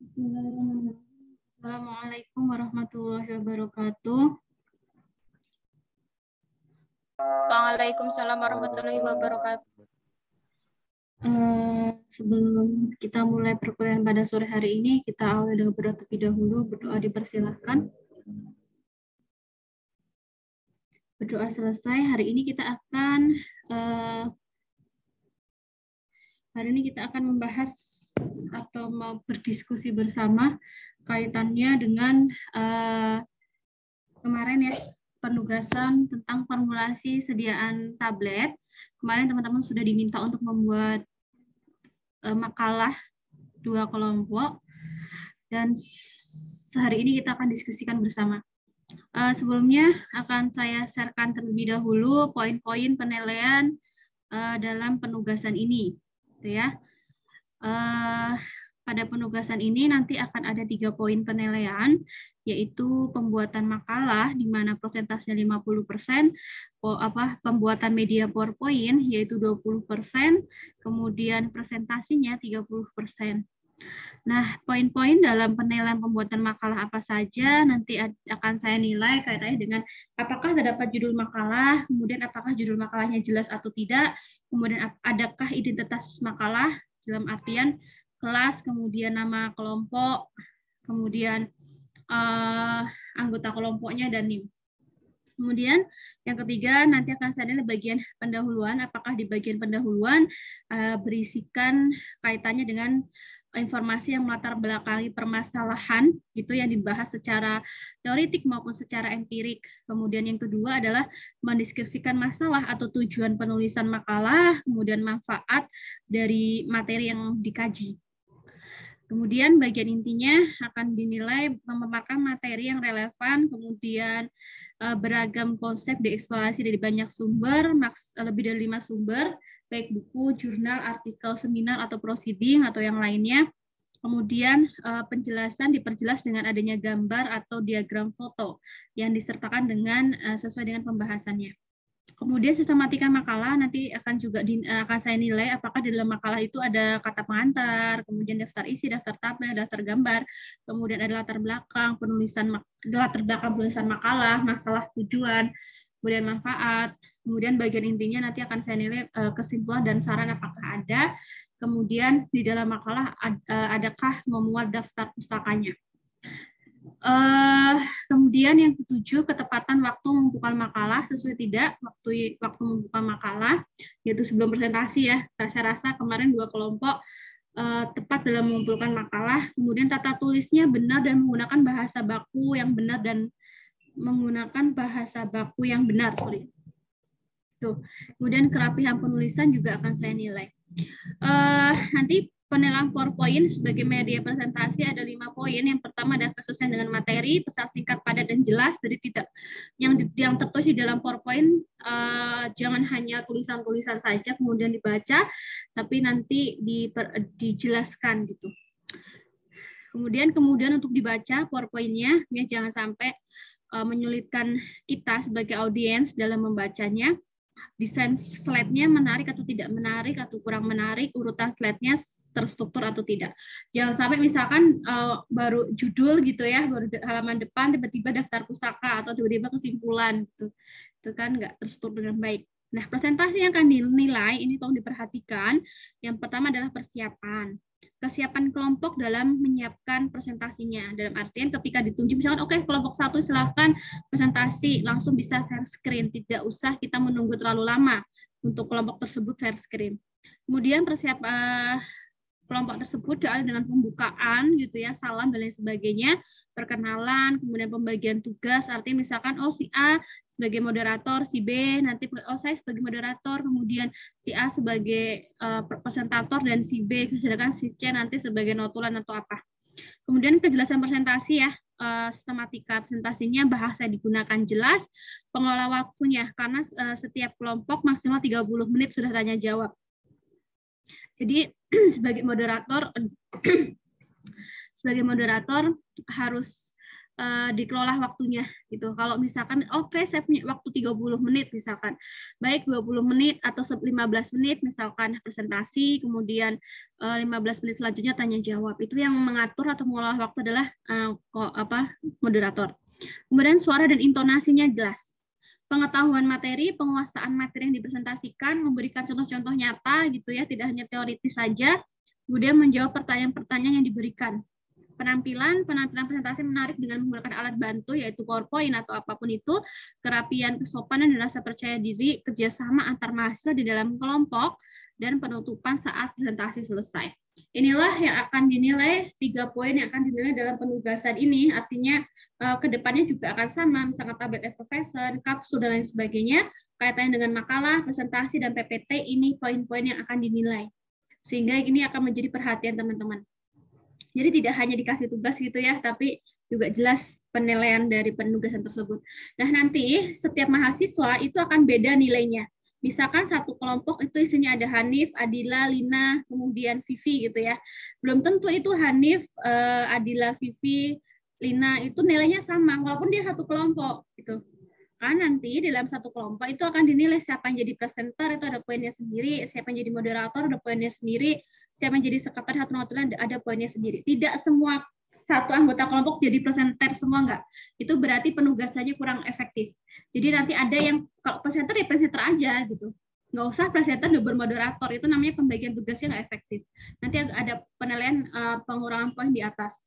Bismillahirrahmanirrahim. Assalamualaikum warahmatullahi wabarakatuh. Waalaikumsalam warahmatullahi wabarakatuh. Sebelum kita mulai perkuliahan pada sore hari ini, kita awali dengan berdoa terlebih dahulu. Berdoa dipersilahkan. Berdoa selesai. Hari ini kita akan membahas atau mau berdiskusi bersama kaitannya dengan kemarin ya, penugasan tentang formulasi sediaan tablet. Kemarin teman-teman sudah diminta untuk membuat makalah 2 kelompok, dan hari ini kita akan diskusikan bersama. Sebelumnya akan saya sharekan terlebih dahulu poin-poin penilaian dalam penugasan ini, gitu ya. Pada penugasan ini nanti akan ada 3 poin penilaian, yaitu pembuatan makalah di mana persentasenya 50%, pembuatan media PowerPoint yaitu 20%, kemudian presentasinya 30%. Nah, poin-poin dalam penilaian pembuatan makalah apa saja nanti akan saya nilai kaitannya dengan apakah terdapat judul makalah, kemudian apakah judul makalahnya jelas atau tidak, kemudian adakah identitas makalah dalam artian kelas, kemudian nama kelompok, kemudian anggota kelompoknya, dan NIM. Kemudian yang ketiga nanti akan saya nilai bagian pendahuluan, apakah di bagian pendahuluan berisikan kaitannya dengan informasi yang melatar belakangi permasalahan gitu yang dibahas secara teoritik maupun secara empirik. Kemudian yang kedua adalah mendeskripsikan masalah atau tujuan penulisan makalah, kemudian manfaat dari materi yang dikaji. Kemudian bagian intinya akan dinilai memaparkan materi yang relevan, kemudian beragam konsep dieksplorasi dari banyak sumber, lebih dari 5 sumber, baik buku, jurnal, artikel, seminar, atau proceeding, atau yang lainnya. Kemudian penjelasan diperjelas dengan adanya gambar atau diagram foto yang disertakan dengan sesuai dengan pembahasannya. Kemudian sistematika makalah nanti akan juga akan saya nilai apakah di dalam makalah itu ada kata pengantar, kemudian daftar isi, daftar tabel, daftar gambar, kemudian ada latar belakang penulisan makalah, masalah tujuan, kemudian manfaat, kemudian bagian intinya nanti akan saya nilai kesimpulan dan saran apakah ada, kemudian di dalam makalah adakah memuat daftar pustakanya. Kemudian yang ketujuh, ketepatan waktu membuka makalah sesuai tidak waktu membuka makalah, yaitu sebelum presentasi ya. Saya rasa kemarin 2 kelompok tepat dalam mengumpulkan makalah. Kemudian tata tulisnya benar dan menggunakan bahasa baku yang benar Tuh. Kemudian kerapihan penulisan juga akan saya nilai. Nanti penilaian PowerPoint sebagai media presentasi ada 5 poin. Yang pertama adalah kesesuaian dengan materi, pesan singkat, padat, dan jelas. Jadi tidak yang tertulis di dalam PowerPoint jangan hanya tulisan-tulisan saja kemudian dibaca, tapi nanti dijelaskan gitu. Kemudian untuk dibaca PowerPoint-nya ya jangan sampai menyulitkan kita sebagai audiens dalam membacanya. Desain slide-nya menarik atau tidak menarik, atau kurang menarik, urutan slide-nya terstruktur atau tidak. Jangan sampai misalkan baru judul gitu ya, baru halaman depan tiba-tiba daftar pustaka atau tiba-tiba kesimpulan gitu. Itu kan nggak terstruktur dengan baik. Nah, presentasi yang akan dinilai ini tolong diperhatikan. Yang pertama adalah persiapan. Kesiapan kelompok dalam menyiapkan presentasinya. Dalam artian ketika ditunjuk, misalkan oke, kelompok 1 silahkan presentasi, langsung bisa share screen. Tidak usah kita menunggu terlalu lama untuk kelompok tersebut share screen. Kemudian kelompok tersebut diawali dengan pembukaan gitu ya, salam dan lain sebagainya, perkenalan, kemudian pembagian tugas, artinya misalkan si A sebagai moderator, si B nanti saya sebagai moderator, kemudian si A sebagai presentator dan si B sedangkan si C nanti sebagai notulen atau apa. Kemudian kejelasan presentasi ya, sistematika presentasinya, bahasa digunakan jelas, pengelola waktunya karena setiap kelompok maksimal 30 menit sudah tanya jawab. Jadi sebagai moderator harus dikelola waktunya gitu. Kalau misalkan oke, saya punya waktu 30 menit misalkan. Baik 20 menit atau 15 menit misalkan presentasi, kemudian 15 menit selanjutnya tanya jawab. Itu yang mengatur atau mengelola waktu adalah moderator. Kemudian suara dan intonasinya jelas. Pengetahuan materi, penguasaan materi yang dipresentasikan, memberikan contoh-contoh nyata gitu ya, tidak hanya teoritis saja. Kemudian menjawab pertanyaan-pertanyaan yang diberikan. Penampilan presentasi menarik dengan menggunakan alat bantu yaitu PowerPoint atau apapun itu, kerapian, kesopanan, dan rasa percaya diri, kerjasama antar mahasiswa di dalam kelompok, dan penutupan saat presentasi selesai. Inilah yang akan dinilai, 3 poin yang akan dinilai dalam penugasan ini, artinya kedepannya juga akan sama, misalkan tablet effervescent, kapsul, dan lain sebagainya, kaitannya dengan makalah, presentasi, dan PPT, ini poin-poin yang akan dinilai. Sehingga ini akan menjadi perhatian teman-teman. Jadi tidak hanya dikasih tugas gitu ya, tapi juga jelas penilaian dari penugasan tersebut. Nah, nanti setiap mahasiswa itu akan beda nilainya. Misalkan satu kelompok itu isinya ada Hanif, Adila, Lina, kemudian Vivi gitu ya. Belum tentu itu Hanif, Adila, Vivi, Lina itu nilainya sama, walaupun dia satu kelompok gitu. Kan nanti dalam satu kelompok itu akan dinilai siapa yang jadi presenter itu ada poinnya sendiri, siapa yang jadi moderator ada poinnya sendiri, siapa yang jadi sekretaris atau notulen ada poinnya sendiri. Tidak semua satu anggota kelompok jadi presenter semua, enggak. Itu berarti penugasannya kurang efektif. Jadi nanti ada yang kalau presenter ya presenter aja gitu. Nggak usah presenter dan bermoderator, itu namanya pembagian tugasnya nggak efektif. Nanti ada penilaian pengurangan poin di atas.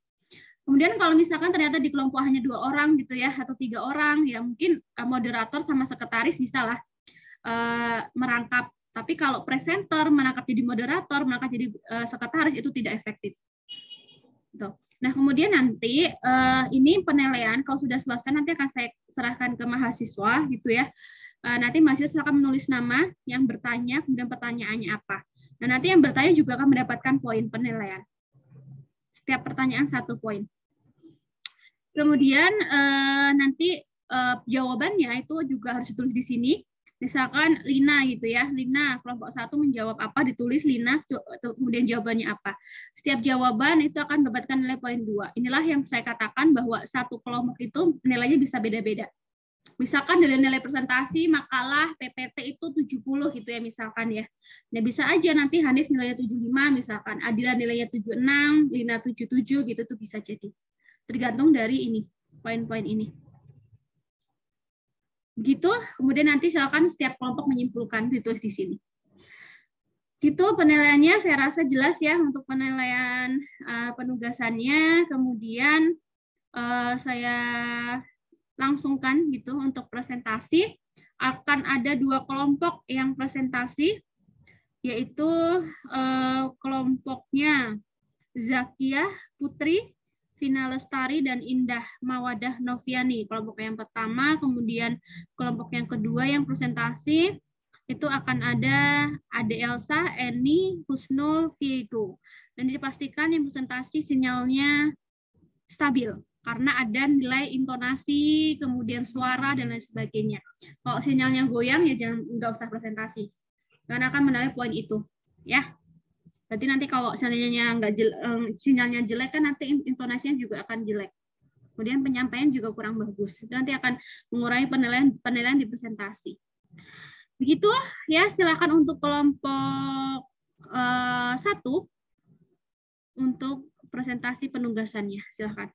Kemudian kalau misalkan ternyata di kelompok hanya 2 orang gitu ya, atau 3 orang, ya mungkin moderator sama sekretaris bisa lah merangkap. Tapi kalau presenter merangkap jadi moderator, merangkap jadi sekretaris itu tidak efektif. Gitu. Nah kemudian nanti ini penilaian kalau sudah selesai nanti akan saya serahkan ke mahasiswa gitu ya. Nanti mahasiswa akan menulis nama yang bertanya, kemudian pertanyaannya apa. Nah nanti yang bertanya juga akan mendapatkan poin penilaian. Setiap pertanyaan 1 poin. Kemudian nanti jawabannya itu juga harus ditulis di sini. Misalkan Lina gitu ya, Lina kelompok 1 menjawab apa, ditulis Lina, kemudian jawabannya apa. Setiap jawaban itu akan mendapatkan nilai poin 2. Inilah yang saya katakan bahwa satu kelompok itu nilainya bisa beda-beda. Misalkan nilai presentasi, makalah, PPT itu 70 gitu ya misalkan ya. Nah bisa aja nanti Hanif nilainya 75 misalkan, Adila nilainya 76, Lina 77 gitu tuh bisa jadi. Tergantung dari ini, poin-poin ini. Begitu, kemudian nanti silakan setiap kelompok menyimpulkan, ditulis di sini. Gitu penilaiannya saya rasa jelas ya untuk penilaian penugasannya. Kemudian saya langsungkan gitu untuk presentasi. Akan ada 2 kelompok yang presentasi, yaitu kelompoknya Zakiah Putri, Vina Lestari, dan Indah Mawadah Noviani. Kelompok yang pertama, kemudian kelompok yang kedua yang presentasi, itu akan ada Ade Elsa, Eni, Husnul, Viego. Dan dipastikan yang presentasi sinyalnya stabil, karena ada nilai intonasi, kemudian suara, dan lain sebagainya. Kalau sinyalnya goyang, ya nggak usah presentasi. Karena akan menilai poin itu. Ya. Berarti nanti kalau sinyalnya jelek kan nanti intonasinya juga akan jelek. Kemudian penyampaian juga kurang bagus. Itu nanti akan mengurangi penilaian di presentasi. Begitu ya, silakan untuk kelompok 1 untuk presentasi penugasannya. Silakan.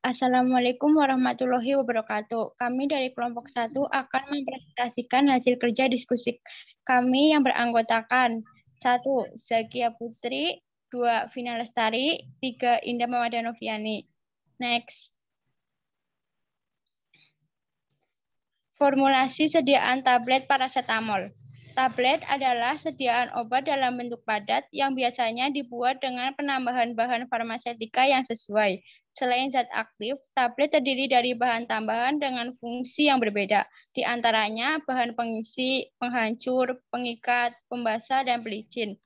Assalamualaikum warahmatullahi wabarakatuh. Kami dari kelompok 1 akan mempresentasikan hasil kerja diskusi kami yang beranggotakan 1. Zakiah Putri, 2. Vina Lestari, 3. Indah Mawadah Noviani. Next. Formulasi sediaan tablet paracetamol. Tablet adalah sediaan obat dalam bentuk padat yang biasanya dibuat dengan penambahan bahan farmasetika yang sesuai. Selain zat aktif, tablet terdiri dari bahan tambahan dengan fungsi yang berbeda. Di antaranya bahan pengisi, penghancur, pengikat, pembasah, dan pelicin.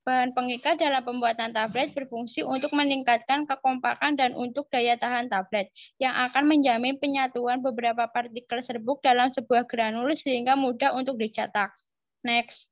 Bahan pengikat dalam pembuatan tablet berfungsi untuk meningkatkan kekompakan dan untuk daya tahan tablet, yang akan menjamin penyatuan beberapa partikel serbuk dalam sebuah granul sehingga mudah untuk dicetak. Next.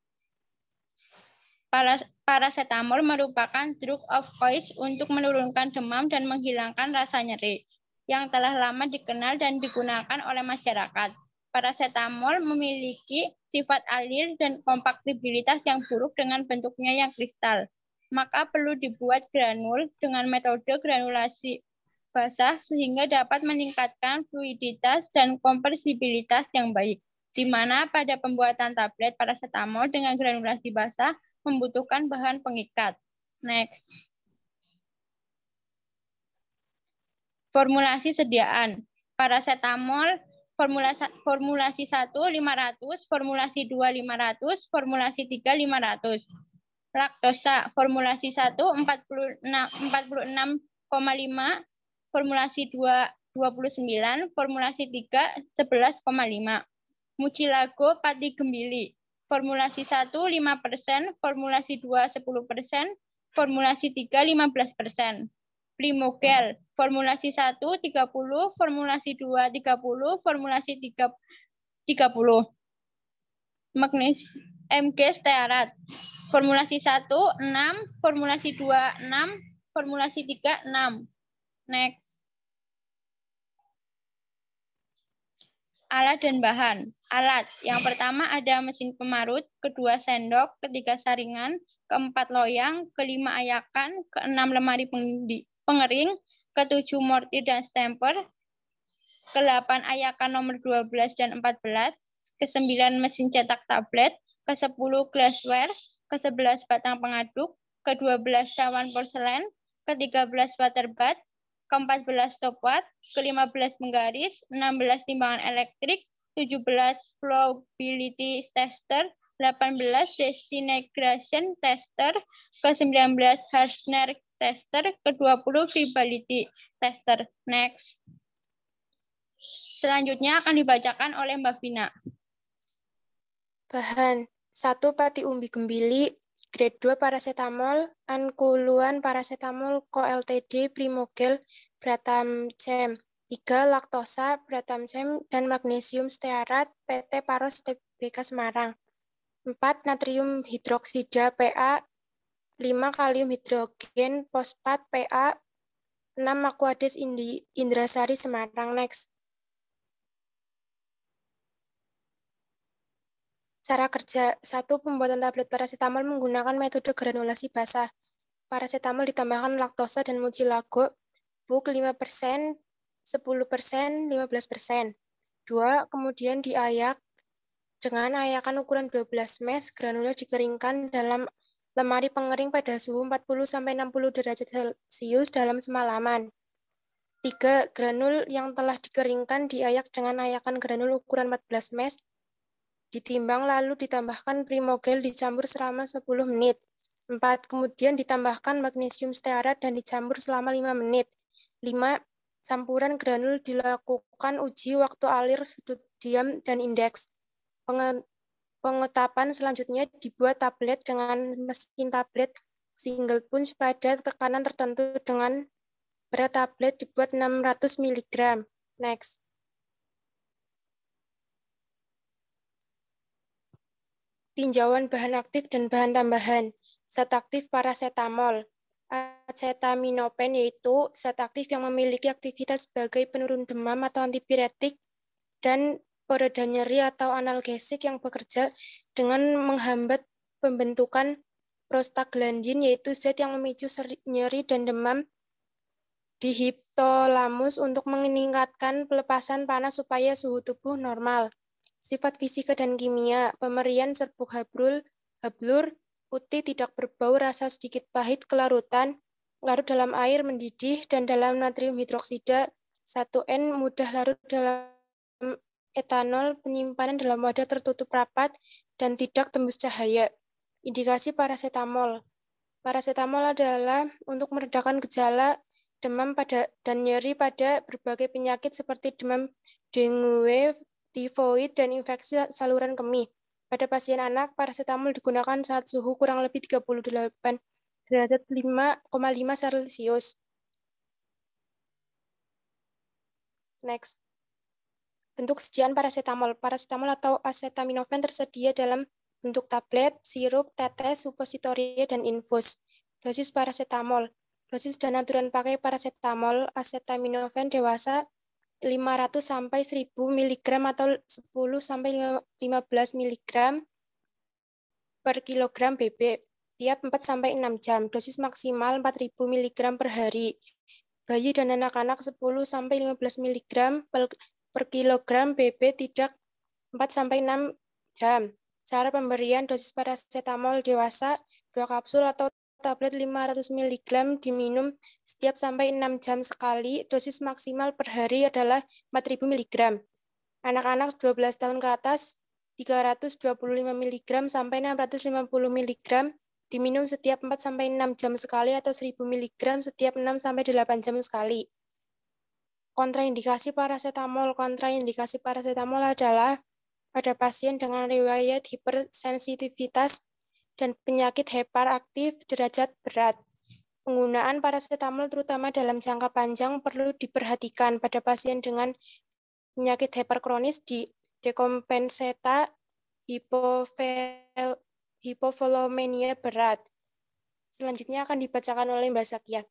Paracetamol merupakan drug of choice untuk menurunkan demam dan menghilangkan rasa nyeri, yang telah lama dikenal dan digunakan oleh masyarakat. Paracetamol memiliki sifat alir dan kompaktibilitas yang buruk dengan bentuknya yang kristal. Maka perlu dibuat granul dengan metode granulasi basah sehingga dapat meningkatkan fluiditas dan kompresibilitas yang baik, di mana pada pembuatan tablet paracetamol dengan granulasi basah membutuhkan bahan pengikat. Next. Formulasi sediaan. Paracetamol formulasi 1 500, formulasi 2 500, formulasi 3 500. Laktosa formulasi 1 46,5, formulasi 2 29, formulasi 3 11,5. Mucilago pati gembili. Formulasi 1 5%, formulasi 2 10%, formulasi 3 15%. Primogel, formulasi 1 30, formulasi 2 30, formulasi 3 30. Mg stearat, formulasi 1 6, formulasi 2 6, formulasi 3 6. Next. Alat dan bahan. Alat. Yang pertama ada mesin pemarut, kedua sendok, ketiga saringan, keempat loyang, kelima ayakan, keenam lemari pengering, ketujuh mortir dan stamper, ke-8 ayakan nomor 12 dan 14, ke-9 mesin cetak tablet, ke-10 glassware, ke-11 batang pengaduk, ke-12 cawan porselen, ke-13 butterbath, ke-14 stopwatch, ke-15 penggaris, 16 timbangan elektrik, 17 flowability tester, 18 disintegration tester, ke-19 Harsner tester, ke-20 fiability tester. Next. Selanjutnya akan dibacakan oleh Mbak Vina. Bahan 1 pati umbi gembili, grade 2 paracetamol, ankuluan paracetamol co Ltd, primogel, bratamcem, 3 laktosa, bratamcem, dan magnesium stearat, PT Paros Tbk Semarang, 4 natrium hidroksida PA, 5 kalium hidrogen fosfat PA, 6 Aquades Indrasari Semarang. Next. Cara kerja. 1. Pembuatan tablet paracetamol menggunakan metode granulasi basah. Paracetamol ditambahkan laktosa dan mucilago, buk 5%, 10%, 15%. 2. Kemudian diayak dengan ayakan ukuran 12 mes, granula dikeringkan dalam lemari pengering pada suhu 40-60 derajat Celcius dalam semalaman. 3. Granul yang telah dikeringkan diayak dengan ayakan granul ukuran 14 mes, ditimbang lalu ditambahkan primogel dicampur selama 10 menit. 4. Kemudian ditambahkan magnesium stearat dan dicampur selama 5 menit. 5. Campuran granul dilakukan uji waktu alir, sudut diam, dan indeks. Pengetapan selanjutnya dibuat tablet dengan mesin tablet single punch pada tekanan tertentu dengan berat tablet dibuat 600 mg. Next. Tinjauan bahan aktif dan bahan tambahan. Zat aktif paracetamol. Acetaminophen yaitu zat aktif yang memiliki aktivitas sebagai penurun demam atau antipiretik dan pereda nyeri atau analgesik yang bekerja dengan menghambat pembentukan prostaglandin yaitu zat yang memicu nyeri dan demam di hipotalamus untuk meningkatkan pelepasan panas supaya suhu tubuh normal. Sifat fisika dan kimia, pemerian serbuk hablur, putih tidak berbau, rasa sedikit pahit, kelarutan, larut dalam air mendidih dan dalam natrium hidroksida 1N, mudah larut dalam etanol, penyimpanan dalam wadah tertutup rapat, dan tidak tembus cahaya. Indikasi paracetamol. Paracetamol adalah untuk meredakan gejala demam dan nyeri pada berbagai penyakit seperti demam dengue, tifoid, dan infeksi saluran kemih. Pada pasien anak, paracetamol digunakan saat suhu kurang lebih 38 derajat 5,5 Celcius. Next. Bentuk sediaan paracetamol. Paracetamol atau acetaminophen tersedia dalam bentuk tablet, sirup, tetes, supositoria, dan infus. Dosis paracetamol. Dosis dan aturan pakai paracetamol acetaminophen dewasa 500 sampai 1000 mg atau 10 sampai 15 mg per kilogram BB tiap 4 sampai 6 jam. Dosis maksimal 4000 mg per hari. Bayi dan anak-anak 10 sampai 15 mg per kilogram BB tidak 4 sampai 6 jam. Cara pemberian dosis paracetamol dewasa 2 kapsul atau tablet 500 mg diminum setiap sampai 6 jam sekali. Dosis maksimal per hari adalah 4000 mg. Anak-anak 12 tahun ke atas 325 mg sampai 650 mg diminum setiap 4 sampai 6 jam sekali atau 1000 mg setiap 6 sampai 8 jam sekali. Kontraindikasi paracetamol. Kontraindikasi paracetamol adalah pada pasien dengan riwayat hipersensitivitas dan penyakit hiperaktif derajat berat. Penggunaan paracetamol terutama dalam jangka panjang perlu diperhatikan pada pasien dengan penyakit hiperkronis di dekompensata hipovolemia berat. Selanjutnya akan dibacakan oleh Mbak Zakia.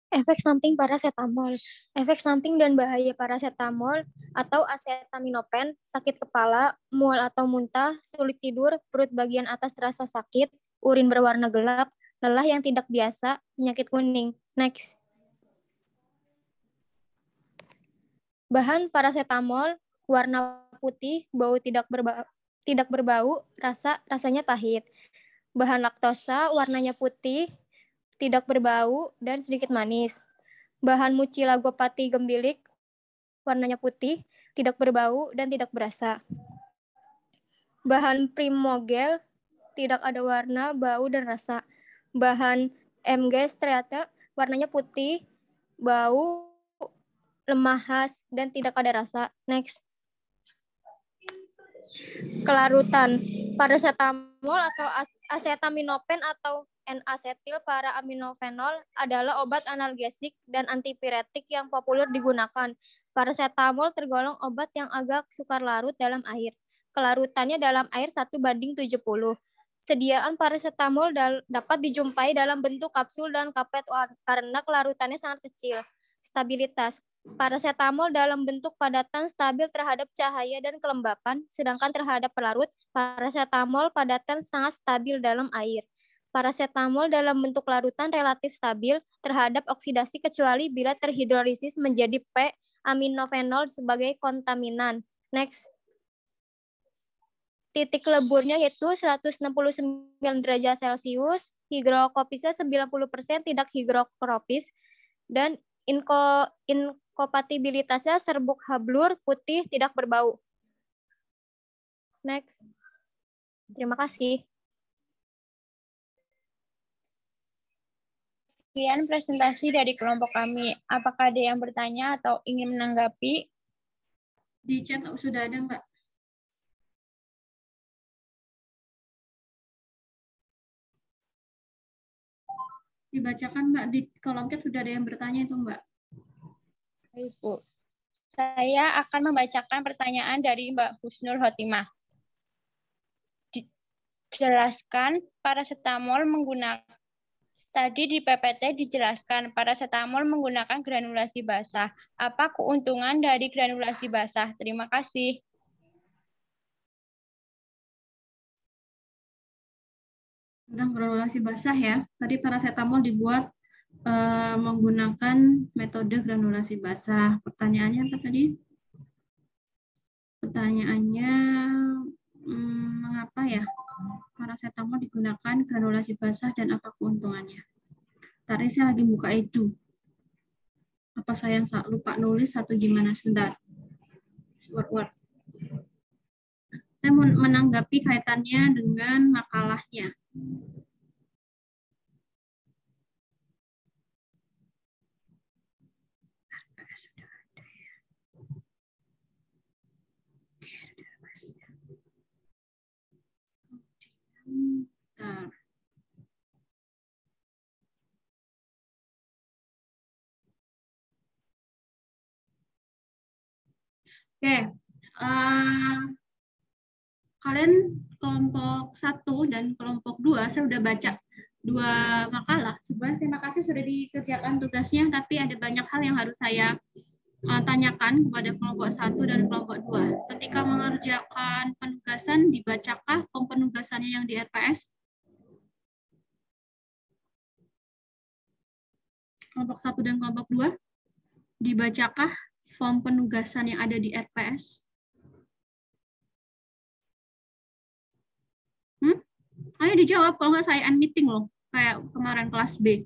Efek samping paracetamol. Efek samping dan bahaya paracetamol atau acetaminophen, sakit kepala, mual atau muntah, sulit tidur, perut bagian atas terasa sakit, urin berwarna gelap, lelah yang tidak biasa, penyakit kuning. Next. Bahan paracetamol, warna putih, bau tidak berbau, rasanya pahit. Bahan laktosa, warnanya putih, tidak berbau, dan sedikit manis. Bahan mucilagopati gembilik, warnanya putih, tidak berbau, dan tidak berasa. Bahan primogel, tidak ada warna, bau, dan rasa. Bahan MG striata, warnanya putih, bau, lemah khas, dan tidak ada rasa. Next. Kelarutan. Paracetamol atau acetaminophen atau N-acetyl para aminofenol adalah obat analgesik dan antipiretik yang populer digunakan. Paracetamol tergolong obat yang agak sukar larut dalam air. Kelarutannya dalam air 1:70. Sediaan paracetamol dapat dijumpai dalam bentuk kapsul dan kaplet karena kelarutannya sangat kecil. Stabilitas. Paracetamol dalam bentuk padatan stabil terhadap cahaya dan kelembapan, sedangkan terhadap pelarut, paracetamol padatan sangat stabil dalam air. Paracetamol dalam bentuk larutan relatif stabil terhadap oksidasi kecuali bila terhidrolisis menjadi P-aminofenol sebagai kontaminan. Next. Titik leburnya yaitu 169 derajat Celcius, higrokopisnya 90% tidak higropropis, dan inkompatibilitasnya serbuk hablur, putih, tidak berbau. Next. Terima kasih. Sekian presentasi dari kelompok kami. Apakah ada yang bertanya atau ingin menanggapi? Di chat sudah ada, Mbak. Dibacakan, Mbak. Di kolom chat sudah ada yang bertanya itu, Mbak. Ibu, saya akan membacakan pertanyaan dari Mbak Husnul Khotimah. Jelaskan paracetamol menggunakan. Tadi di PPT dijelaskan paracetamol menggunakan granulasi basah. Apa keuntungan dari granulasi basah? Terima kasih. Tentang granulasi basah ya. Tadi paracetamol dibuat menggunakan metode granulasi basah. Pertanyaannya apa tadi? Pertanyaannya mengapa ya paracetamol digunakan granulasi basah dan apa keuntungannya? Tadi saya lagi buka itu. Apa saya yang lupa nulis atau gimana? Sebentar. Word. Saya mau menanggapi kaitannya dengan makalahnya. Oke, kalian kelompok 1 dan kelompok 2, saya udah baca 2 makalah. Sebenarnya terima kasih sudah dikerjakan tugasnya, tapi ada banyak hal yang harus saya tanyakan kepada kelompok 1 dan kelompok 2. Ketika mengerjakan penugasan, dibacakah form penugasannya yang di RPS? Kelompok 1 dan kelompok 2, dibacakah form penugasan yang ada di RPS? Ayo dijawab, kalau nggak saya end meeting loh, kayak kemarin kelas B.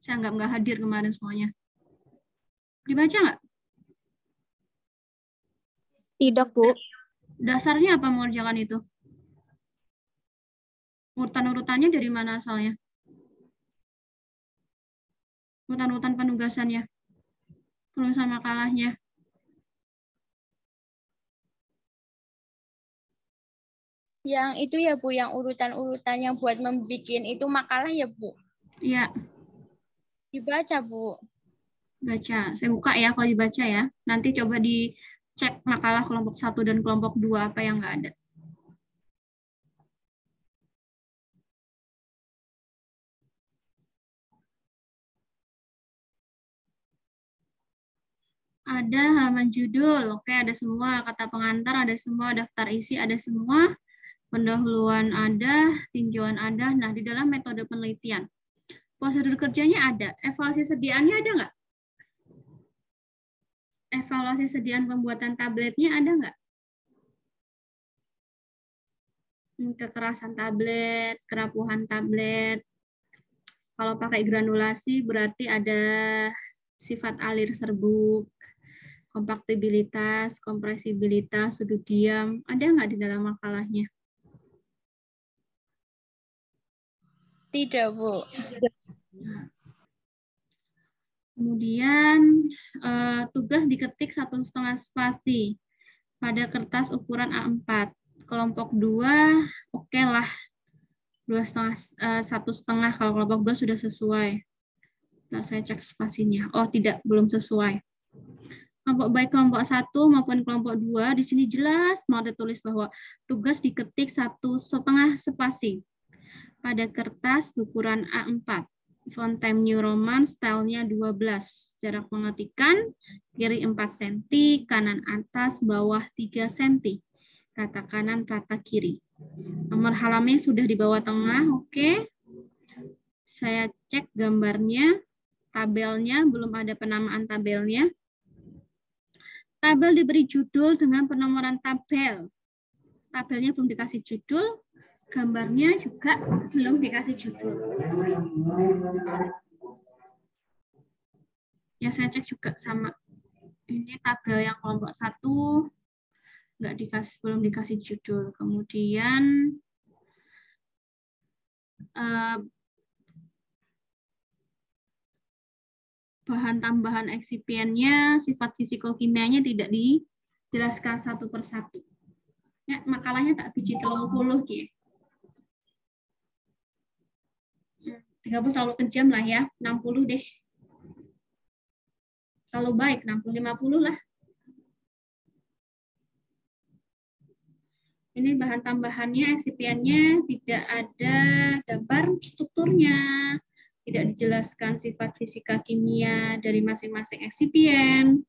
Saya nggak hadir kemarin semuanya. Dibaca nggak? Tidak, Bu. Dasarnya apa mengerjakan itu? Urutan-urutannya dari mana asalnya? Urutan-urutan penugasannya? Penulisan makalahnya? Yang itu ya Bu, yang urutan-urutan yang buat membikin itu makalah ya Bu? Iya. Dibaca Bu. Baca. Saya buka ya kalau dibaca ya. Nanti coba dicek makalah kelompok 1 dan kelompok 2 apa yang nggak ada. Ada halaman judul, oke ada semua, kata pengantar ada semua, daftar isi ada semua, pendahuluan ada, tinjauan ada. Nah, di dalam metode penelitian, prosedur kerjanya ada, evaluasi sediaannya ada nggak? Evaluasi sediaan pembuatan tabletnya ada nggak? Kekerasan tablet, kerapuhan tablet. Kalau pakai granulasi berarti ada sifat alir serbuk, kompaktibilitas, kompresibilitas, sudut diam. Ada nggak di dalam makalahnya? Tidak, Bu. Kemudian tugas diketik 1,5 spasi pada kertas ukuran A4. Kelompok 2 oke lah. 1,5 kalau kelompok 2 sudah sesuai. Nah, saya cek spasinya. Oh, tidak, belum sesuai. Baik kelompok 1 maupun kelompok 2 di sini jelas mau ditulis bahwa tugas diketik 1,5 spasi pada kertas ukuran A4. Font Times New Roman, stylenya 12. Jarak pengetikan, kiri 4 cm, kanan atas, bawah 3 cm. Rata kanan, rata kiri. Nomor halamannya sudah di bawah tengah, oke. Saya cek gambarnya, tabelnya, belum ada penamaan tabelnya. Tabel diberi judul dengan penomoran tabel. Tabelnya belum dikasih judul, gambarnya juga belum dikasih judul. Ya saya cek juga sama. Ini tabel yang kelompok 1 belum dikasih judul. Kemudian bahan tambahan eksipiennya, sifat fisikokimianya tidak dijelaskan satu persatu. Ya, makalahnya tak biji 30 ya. 30 terlalu kejam lah ya, 60 deh. Terlalu baik, 60-50 lah. Ini bahan tambahannya, eksipiennya, tidak ada gambar strukturnya, tidak dijelaskan sifat fisika kimia dari masing-masing eksipien.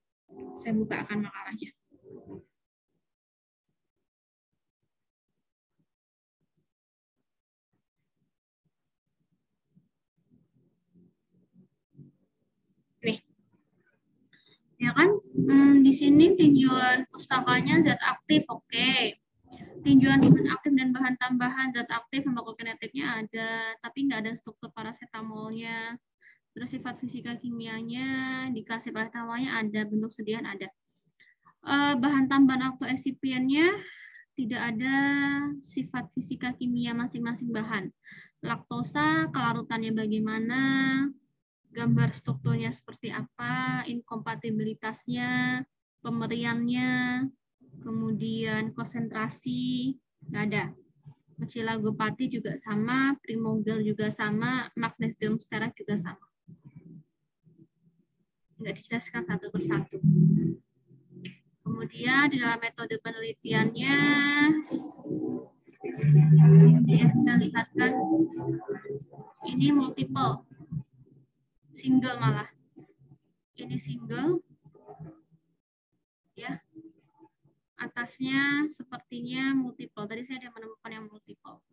Saya buka akan makalahnya. Nih, ya kan? Di sini tinjauan pustakanya zat aktif, oke. Tinjauan bahan aktif dan bahan tambahan zat aktif farmakokinetiknya ada, tapi nggak ada struktur paracetamolnya. Terus sifat fisika kimianya, dikasih paracetamolnya ada, bentuk sediaan ada. Bahan tambahan atau eksipiennya tidak ada sifat fisika kimia masing-masing bahan. Laktosa, kelarutannya bagaimana, gambar strukturnya seperti apa, inkompatibilitasnya, pemeriannya, kemudian konsentrasi, nggak ada. Mecilagopati juga sama, primogel juga sama, magnesium stearat juga sama. Nggak dijelaskan satu persatu. Kemudian di dalam metode penelitiannya, ya, bisa lihatkan ini multiple, single malah. Ini single, ya. Atasnya sepertinya multiple. Tadi saya ada menemukan yang multiple.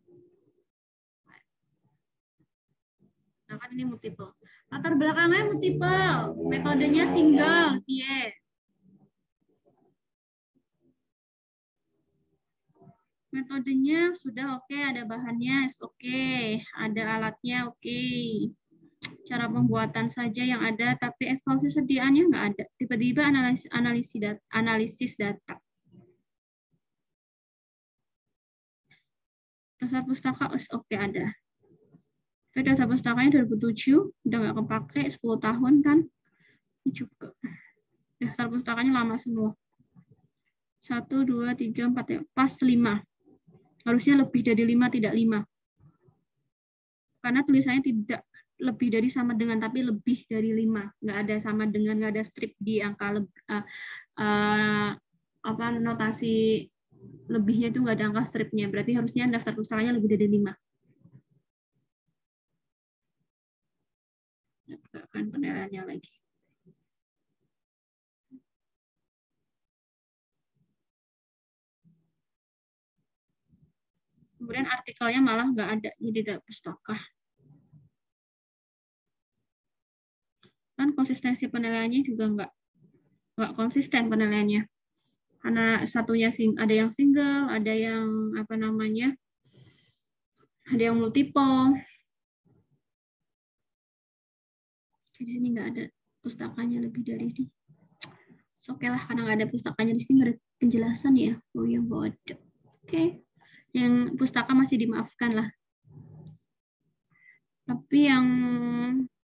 Nah, kan ini multiple. Latar belakangnya multiple, metodenya single, yeah. Metodenya sudah oke, ada bahannya oke, ada alatnya oke. Cara pembuatan saja yang ada, tapi evaluasi sediaannya nggak ada. Tiba-tiba analisis data. Daftar pustaka oke ada. Daftar pustakanya 2007, udah nggak kepake 10 tahun kan? Ini juga. Daftar pustakanya lama semua. 1, 2, 3, 4, pas 5. Harusnya lebih dari 5, tidak 5. Karena tulisannya tidak lebih dari sama dengan, tapi lebih dari 5. Nggak ada sama dengan, nggak ada strip di angka notasi lebihnya itu nggak ada angka stripnya. Berarti harusnya daftar pustakanya lebih dari 5. Bukan penilaiannya lagi. Kemudian artikelnya malah nggak ada, jadi tidak pustaka. Kan konsistensi penilaiannya juga nggak konsisten penilaiannya. Karena satunya ada yang single, ada yang ada yang multiple. Di sini nggak ada pustakanya lebih dari ini. Oke lah, karena nggak ada pustakanya di sini, nggak ada penjelasan ya. Oh ya, bodoh. Oke. Yang pustaka masih dimaafkan lah. Tapi yang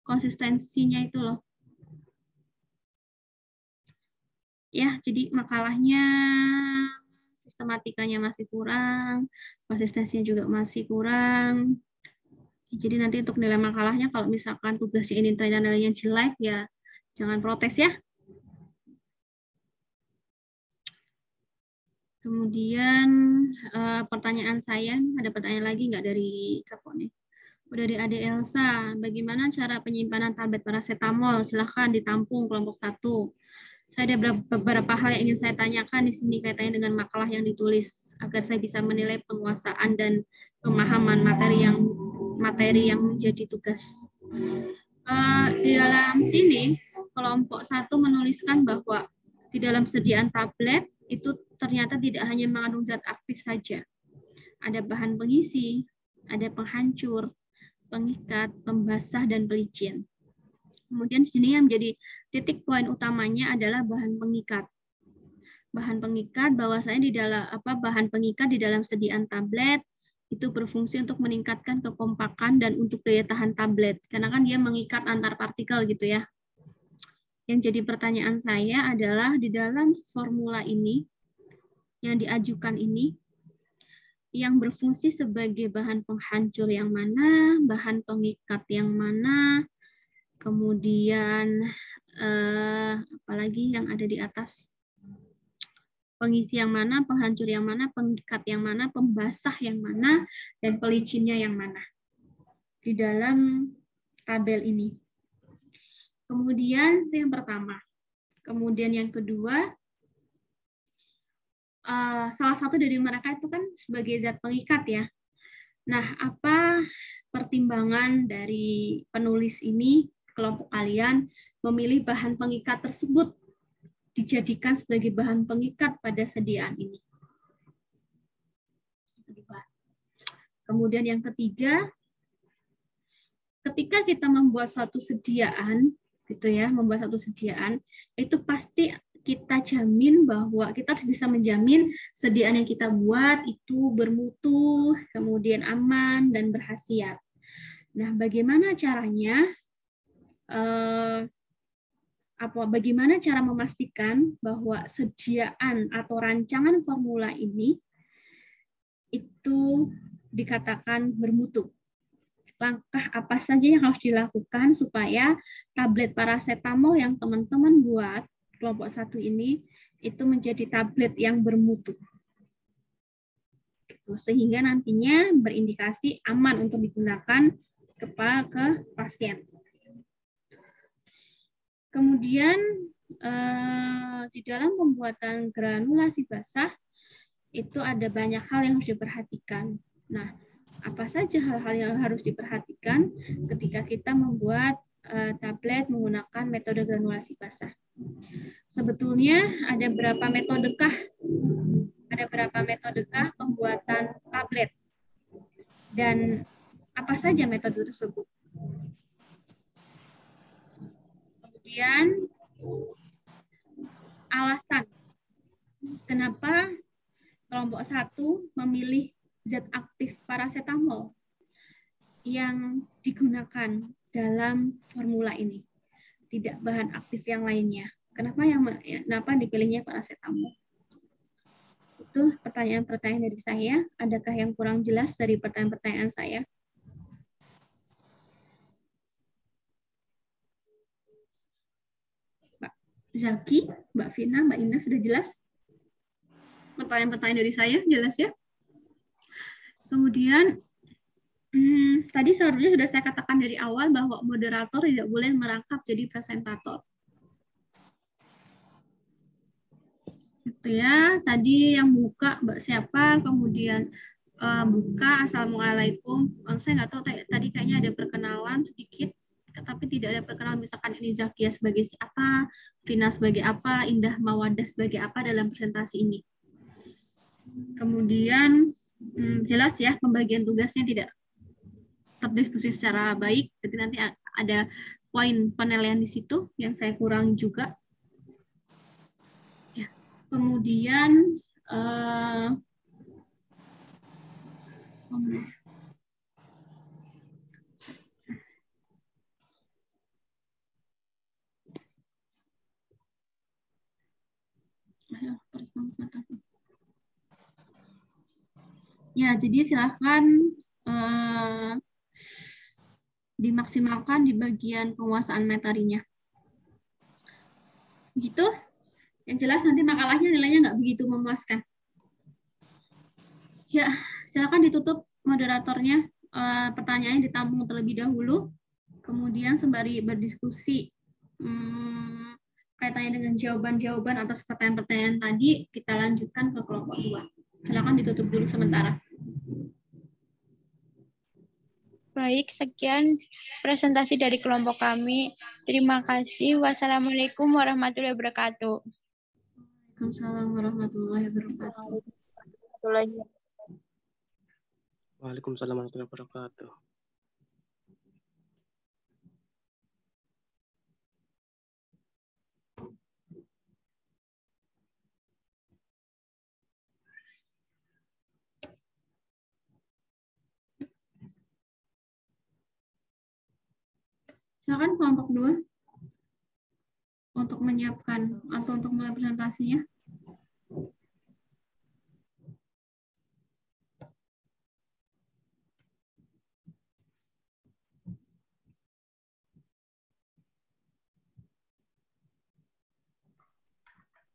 konsistensinya itu loh. Ya, jadi makalahnya sistematikanya masih kurang, konsistensinya juga masih kurang. Jadi nanti untuk nilai makalahnya, kalau misalkan tugasnya ini ternyata nilainya jelek, ya jangan protes ya. Kemudian pertanyaan saya, ada pertanyaan lagi nggak dari Kapone? Dari Ade Elsa, bagaimana cara penyimpanan tablet paracetamol? Silahkan ditampung kelompok 1. Saya ada beberapa hal yang ingin saya tanyakan di sini kaitannya dengan makalah yang ditulis, agar saya bisa menilai penguasaan dan pemahaman materi yang menjadi tugas. Di dalam sini, kelompok 1 menuliskan bahwa di dalam sediaan tablet itu ternyata tidak hanya mengandung zat aktif saja. Ada bahan pengisi, ada penghancur, pengikat, pembasah, dan pelicin. Kemudian di sini yang menjadi titik poin utamanya adalah bahan pengikat. Bahan pengikat, bahwasanya di dalam bahan pengikat di dalam sediaan tablet itu berfungsi untuk meningkatkan kekompakan dan untuk daya tahan tablet. Karena kan dia mengikat antar partikel gitu ya. Yang jadi pertanyaan saya adalah di dalam formula ini, yang diajukan ini, yang berfungsi sebagai bahan penghancur yang mana, bahan pengikat yang mana, kemudian apalagi yang ada di atas, pengisi yang mana, penghancur yang mana, pengikat yang mana, pembasah yang mana, dan pelicinnya yang mana di dalam tabel ini. Kemudian itu yang pertama. Kemudian yang kedua, salah satu dari mereka itu kan sebagai zat pengikat ya. Nah, apa pertimbangan dari penulis ini, kelompok kalian, memilih bahan pengikat tersebut dijadikan sebagai bahan pengikat pada sediaan ini? Kemudian yang ketiga, ketika kita membuat suatu sediaan, gitu ya, membuat suatu sediaan, itu pasti kita jamin bahwa kita bisa menjamin sediaan yang kita buat itu bermutu, kemudian aman dan berkhasiat. Nah, bagaimana caranya? Bagaimana cara memastikan bahwa sediaan atau rancangan formula ini itu dikatakan bermutu? Langkah apa saja yang harus dilakukan supaya tablet paracetamol yang teman-teman buat kelompok 1 ini itu menjadi tablet yang bermutu. Sehingga nantinya berindikasi aman untuk digunakan ke pasien. Kemudian di dalam pembuatan granulasi basah itu ada banyak hal yang harus diperhatikan. Nah, apa saja hal-hal yang harus diperhatikan ketika kita membuat tablet menggunakan metode granulasi basah? Sebetulnya ada berapa metodekah pembuatan tablet? Dan apa saja metode tersebut? Kemudian alasan kenapa kelompok 1 memilih zat aktif parasetamol yang digunakan dalam formula ini, tidak bahan aktif yang lainnya. Kenapa dipilihnya parasetamol? Itu pertanyaan-pertanyaan dari saya. Adakah yang kurang jelas dari pertanyaan-pertanyaan saya? Mbak Zaki, Mbak Vina, Mbak Indah, sudah jelas? Pertanyaan-pertanyaan dari saya jelas ya? Kemudian tadi seharusnya sudah saya katakan dari awal bahwa moderator tidak boleh merangkap jadi presentator. Gitu ya. Tadi yang buka Mbak siapa, kemudian buka Assalamualaikum. Saya nggak tahu tadi kayaknya ada perkenalan sedikit, tapi tidak ada perkenalan misalkan ini Zakia sebagai siapa, Vina sebagai apa, Indah Mawadah sebagai apa dalam presentasi ini. Kemudian jelas ya pembagian tugasnya tidak terdiskusi secara baik, jadi nanti ada poin penilaian di situ yang saya kurangi juga. Ya. Kemudian ya, jadi silakan dimaksimalkan di bagian penguasaan materinya. Begitu? Yang jelas nanti makalahnya nilainya nggak begitu memuaskan. Ya, silakan ditutup moderatornya. Pertanyaannya ditampung terlebih dahulu. Kemudian sembari berdiskusi kaitannya dengan jawaban-jawaban atas pertanyaan-pertanyaan tadi, kita lanjutkan ke kelompok 2. Silakan ditutup dulu sementara. Baik, sekian presentasi dari kelompok kami. Terima kasih. Wassalamualaikum warahmatullahi wabarakatuh. Waalaikumsalam warahmatullahi wabarakatuh. Waalaikumsalam warahmatullahi wabarakatuh. Silakan kelompok 2 untuk menyiapkan atau untuk mulai presentasinya.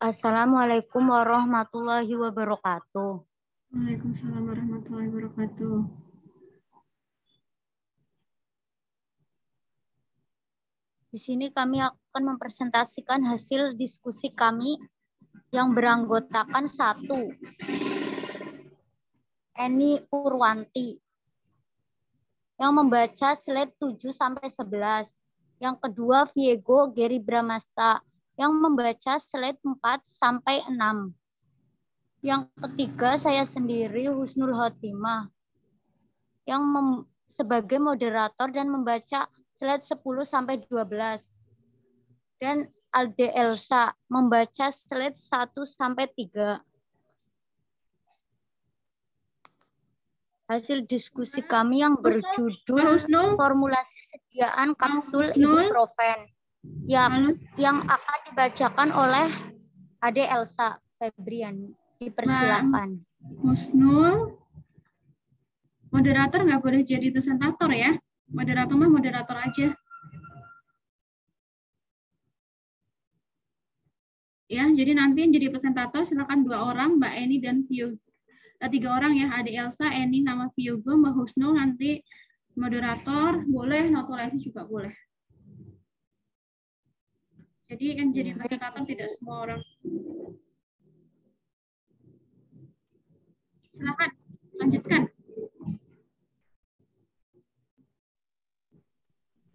Assalamualaikum warahmatullahi wabarakatuh. Waalaikumsalam warahmatullahi wabarakatuh. Di sini kami akan mempresentasikan hasil diskusi kami yang beranggotakan 1. Eni Purwanti yang membaca slide 7-11. Yang kedua Viego Geri Bramasta yang membaca slide 4-6. Yang ketiga saya sendiri Husnul Khotimah yang sebagai moderator dan membaca slide 10-12. Dan Alde Elsa membaca slide 1-3. Hasil diskusi kami yang berjudul formulasi sediaan kapsul ibuprofen yang akan dibacakan oleh Ade Elsa Febriani. Dipersilakan. Husnul, moderator nggak boleh jadi presentator ya. Moderator mah moderator aja. Ya, jadi nanti yang jadi presentator silakan 2 orang, Mbak Eni dan Vio, 3 orang ya, ada Elsa, Eni, sama Viogo, Mbak Husnul nanti moderator, boleh naturalisasi juga boleh. Jadi yang jadi presentator tidak semua orang. Silakan lanjutkan.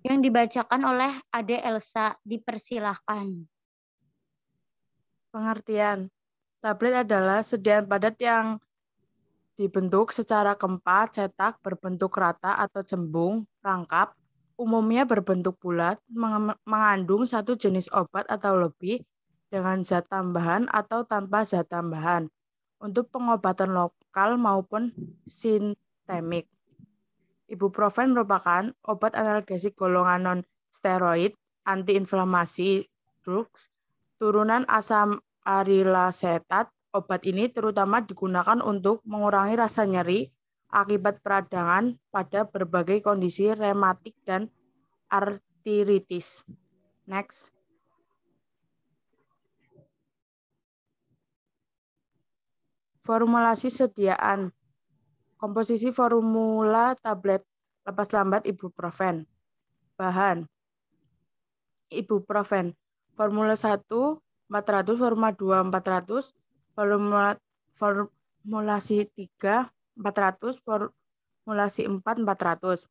Yang dibacakan oleh Ade Elsa, dipersilahkan. Pengertian. Tablet adalah sediaan padat yang dibentuk secara keempat, cetak, berbentuk rata atau cembung, rangkap, umumnya berbentuk bulat, mengandung satu jenis obat atau lebih dengan zat tambahan atau tanpa zat tambahan untuk pengobatan lokal maupun sistemik. Ibuprofen merupakan obat analgesik golongan non-steroid, antiinflamasi, drugs, turunan asam arilasetat. Obat ini terutama digunakan untuk mengurangi rasa nyeri akibat peradangan pada berbagai kondisi rematik dan artritis. Next. Formulasi sediaan. Komposisi formula tablet lepas lambat ibuprofen. Bahan. Ibuprofen. Formula 1 400, formula 2 400, formulasi 3 400, formulasi 4 400.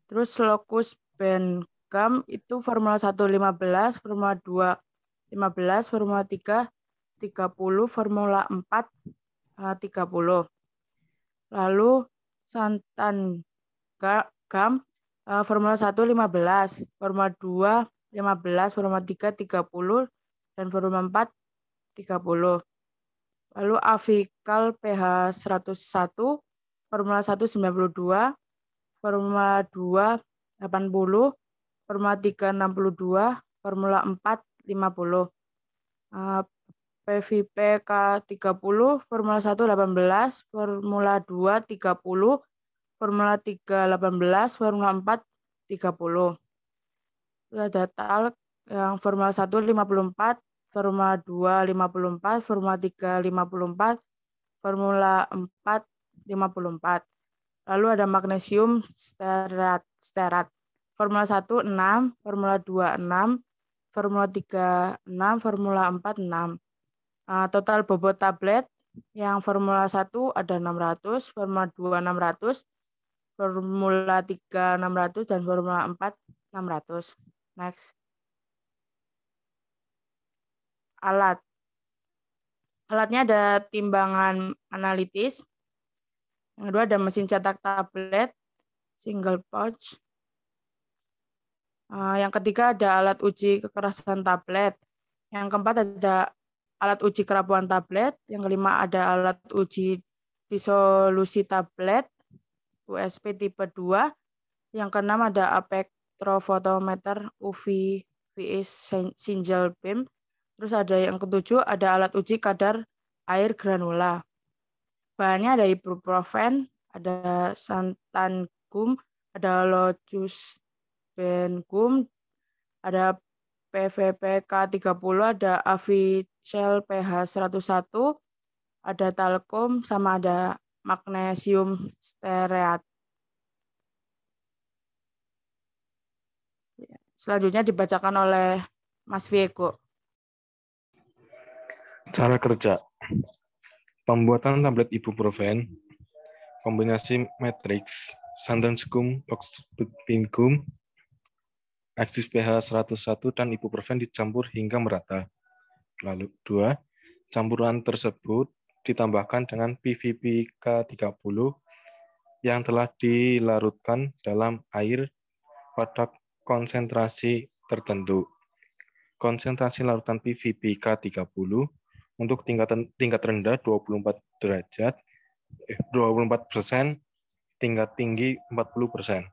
Terus locus Bencam itu formula 1 15, formula 2 15, formula 3 30, formula 4 30. Lalu santan gam formula 1 15, formula 2 15, formula 3 30, dan formula 4 30. Lalu avikal pH 101, formula 1 92, formula 2 80, formula 3 62, formula 4 50. PVP K30, formula 1 18, formula 2 30, formula 3 18, formula 4 30. Ada talc yang formula 1 54, formula 2 54, formula 3 54, formula 4 54. Lalu ada magnesium stearat. Formula 1 6, formula 2 6, formula 3 6, formula 4 6. Total bobot tablet yang formula 1 ada 600, formula 2 600, formula 3 600, dan formula 4 600. Next. Alat. Alatnya ada timbangan analitis. Yang kedua ada mesin cetak tablet, single pouch. Yang ketiga ada alat uji kekerasan tablet. Yang keempat ada alat uji kerapuhan tablet. Yang kelima ada alat uji disolusi tablet, USP tipe 2. Yang keenam ada spektrofotometer UV VS single beam. Terus ada yang ketujuh ada alat uji kadar air granula. Bahannya ada ibuprofen, ada santan gum, ada locus bencum, ada PVP K30, ada avichel pH 101, ada talkum, sama ada magnesium stearat. Selanjutnya dibacakan oleh Mas Viego. Cara kerja. Pembuatan tablet ibuprofen, kombinasi matrix, santan gum, gum, aksis pH 101, dan ibuprofen dicampur hingga merata. Lalu 2, campuran tersebut ditambahkan dengan PVP K30 yang telah dilarutkan dalam air pada konsentrasi tertentu. Konsentrasi larutan PVP K30 untuk tingkat rendah 24%, tingkat tinggi 40%.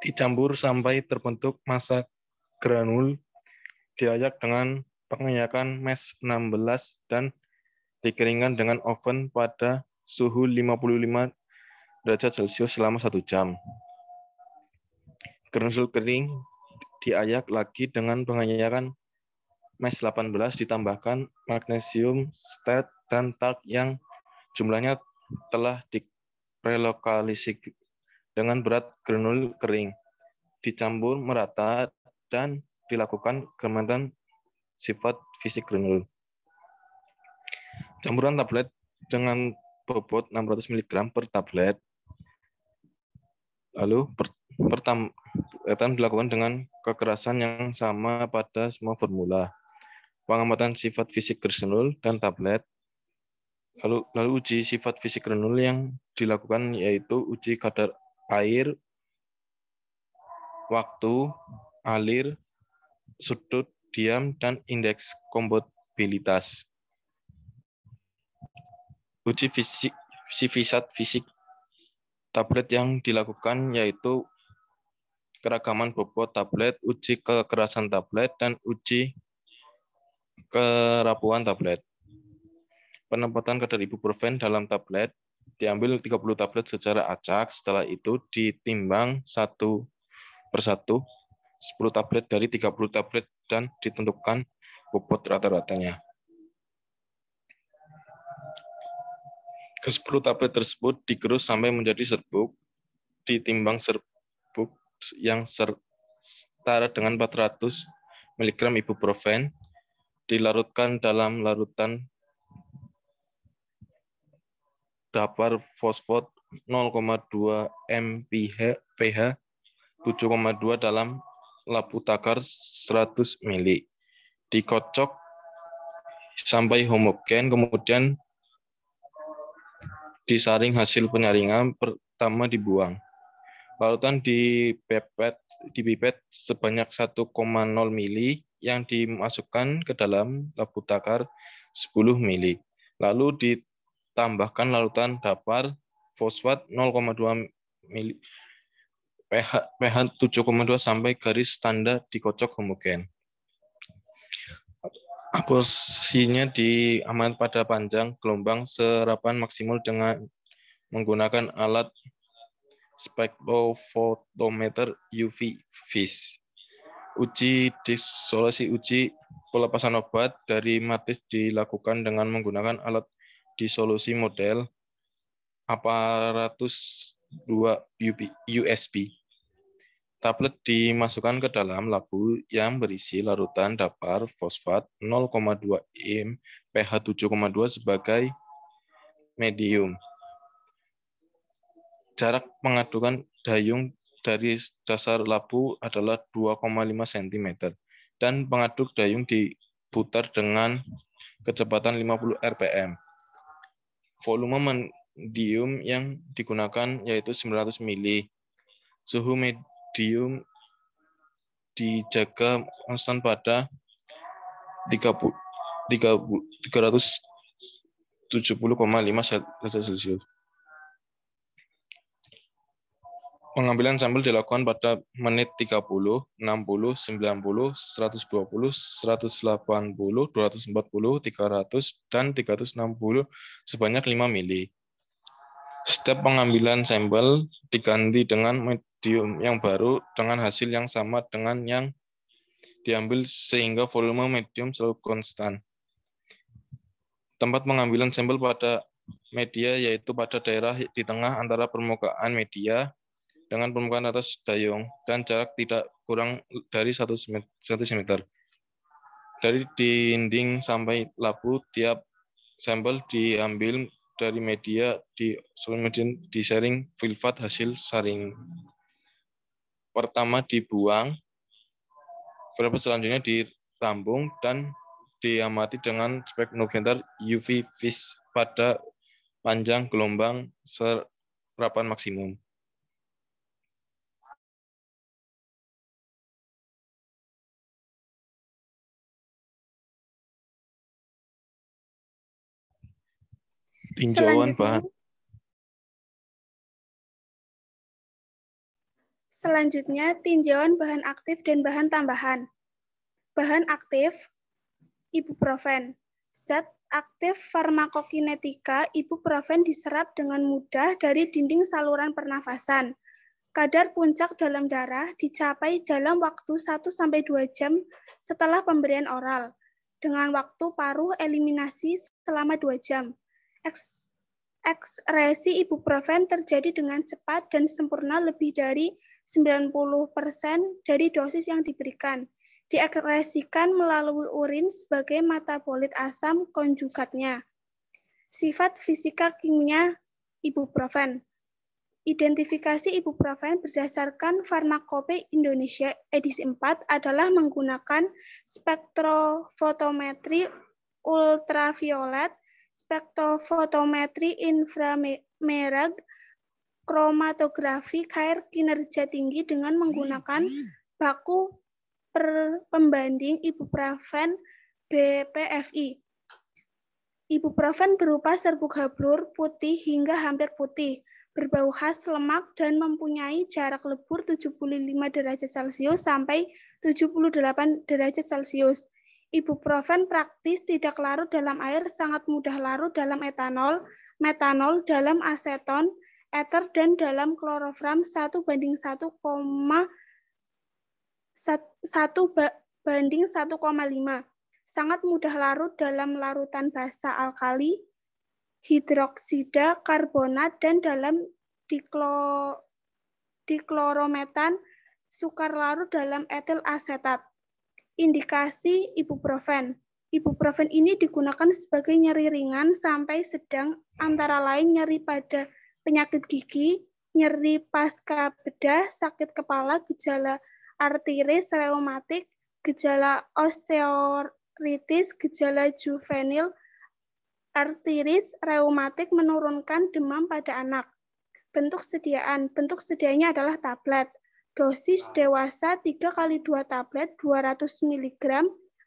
Dicampur sampai terbentuk massa granul, diayak dengan pengayakan MES 16 dan dikeringkan dengan oven pada suhu 55 derajat Celcius selama 1 jam. Granul kering diayak lagi dengan pengayakan MES 18 ditambahkan magnesium stat dan talk yang jumlahnya telah direlokalisasi dengan berat granul kering, dicampur merata dan dilakukan pengamatan sifat fisik granul. Campuran tablet dengan bobot 600 mg per tablet. Lalu pertama dilakukan dengan kekerasan yang sama pada semua formula. Pengamatan sifat fisik granul dan tablet. Lalu uji sifat fisik granul yang dilakukan yaitu uji kadar air, waktu, alir, sudut, diam, dan indeks kompatibilitas. Uji sifat fisik tablet yang dilakukan yaitu keragaman bobot tablet, uji kekerasan tablet, dan uji kerapuhan tablet. Penempatan kadar ibuprofen dalam tablet, diambil 30 tablet secara acak, setelah itu ditimbang satu persatu 10 tablet dari 30 tablet dan ditentukan bobot rata-ratanya. Ke-10 tablet tersebut digerus sampai menjadi serbuk, ditimbang serbuk yang setara dengan 400 mg ibuprofen, dilarutkan dalam larutan dapar fosfat 0,2 mph 7,2 dalam labu takar 100 ml. Dikocok sampai homogen, kemudian disaring hasil penyaringan, pertama dibuang. Larutan dipipet sebanyak 1,0 ml yang dimasukkan ke dalam labu takar 10 ml. Lalu ditambahkan larutan dapar fosfat 0,2 ml pH 7,2 sampai garis tanda dikocok homogen. Posisinya diaman pada panjang gelombang serapan maksimal dengan menggunakan alat spektrofotometer UV vis. Uji disolusi uji pelepasan obat dari matriks dilakukan dengan menggunakan alat disolusi model aparatus 2 USB. Tablet dimasukkan ke dalam labu yang berisi larutan dapar fosfat 0,2 m pH 7,2 sebagai medium. Jarak pengadukan dayung dari dasar labu adalah 2,5 cm dan pengaduk dayung diputar dengan kecepatan 50 rpm. Volume medium yang digunakan yaitu 900 ml. Suhu medium dijaga konstan pada 370,5 derajat Celcius. Pengambilan sampel dilakukan pada menit 30, 60, 90, 120, 180, 240, 300, dan 360 sebanyak 5 ml. Setiap pengambilan sampel diganti dengan medium yang baru dengan hasil yang sama dengan yang diambil sehingga volume medium selalu konstan. Tempat pengambilan sampel pada media yaitu pada daerah di tengah antara permukaan media dengan permukaan atas dayung dan jarak tidak kurang dari 1 cm. Dari dinding sampai labu, tiap sampel diambil dari media disaring filtrat hasil saring. Pertama dibuang, filtrat selanjutnya ditampung dan diamati dengan spektrometer UV vis pada panjang gelombang serapan maksimum. Tinjauan bahan. Selanjutnya, tinjauan bahan aktif dan bahan tambahan. Bahan aktif, ibuprofen. Zat aktif farmakokinetika, ibuprofen diserap dengan mudah dari dinding saluran pernafasan. Kadar puncak dalam darah dicapai dalam waktu 1-2 jam setelah pemberian oral. dengan waktu paruh eliminasi selama 2 jam. Ekskresi ibuprofen terjadi dengan cepat dan sempurna lebih dari 90% dari dosis yang diberikan. Diekskresikan melalui urin sebagai metabolit asam konjugatnya. Sifat fisika kimia ibuprofen. Identifikasi ibuprofen berdasarkan Farmakope Indonesia edisi 4 adalah menggunakan spektrofotometri ultraviolet, spektrofotometri inframerah, kromatografi cair kinerja tinggi dengan menggunakan baku pembanding ibuprofen BPFI. Ibuprofen berupa serbuk hablur putih hingga hampir putih, berbau khas lemak dan mempunyai jarak lebur 75 derajat Celcius sampai 78 derajat Celcius. Ibuprofen praktis tidak larut dalam air, sangat mudah larut dalam etanol, metanol, dalam aseton, eter, dan dalam klorofram 1:1,1 banding 1,5. Sangat mudah larut dalam larutan basa alkali, hidroksida, karbonat, dan dalam diklorometan, sukar larut dalam etil asetat. Indikasi ibuprofen. Ibuprofen ini digunakan sebagai nyeri ringan sampai sedang, antara lain nyeri pada penyakit gigi, nyeri pasca bedah, sakit kepala, gejala artritis reumatik, gejala osteoartritis, gejala juvenil artritis reumatik, menurunkan demam pada anak. Bentuk sediaan. Bentuk sediaannya adalah tablet. Dosis dewasa 3x2 tablet 200 mg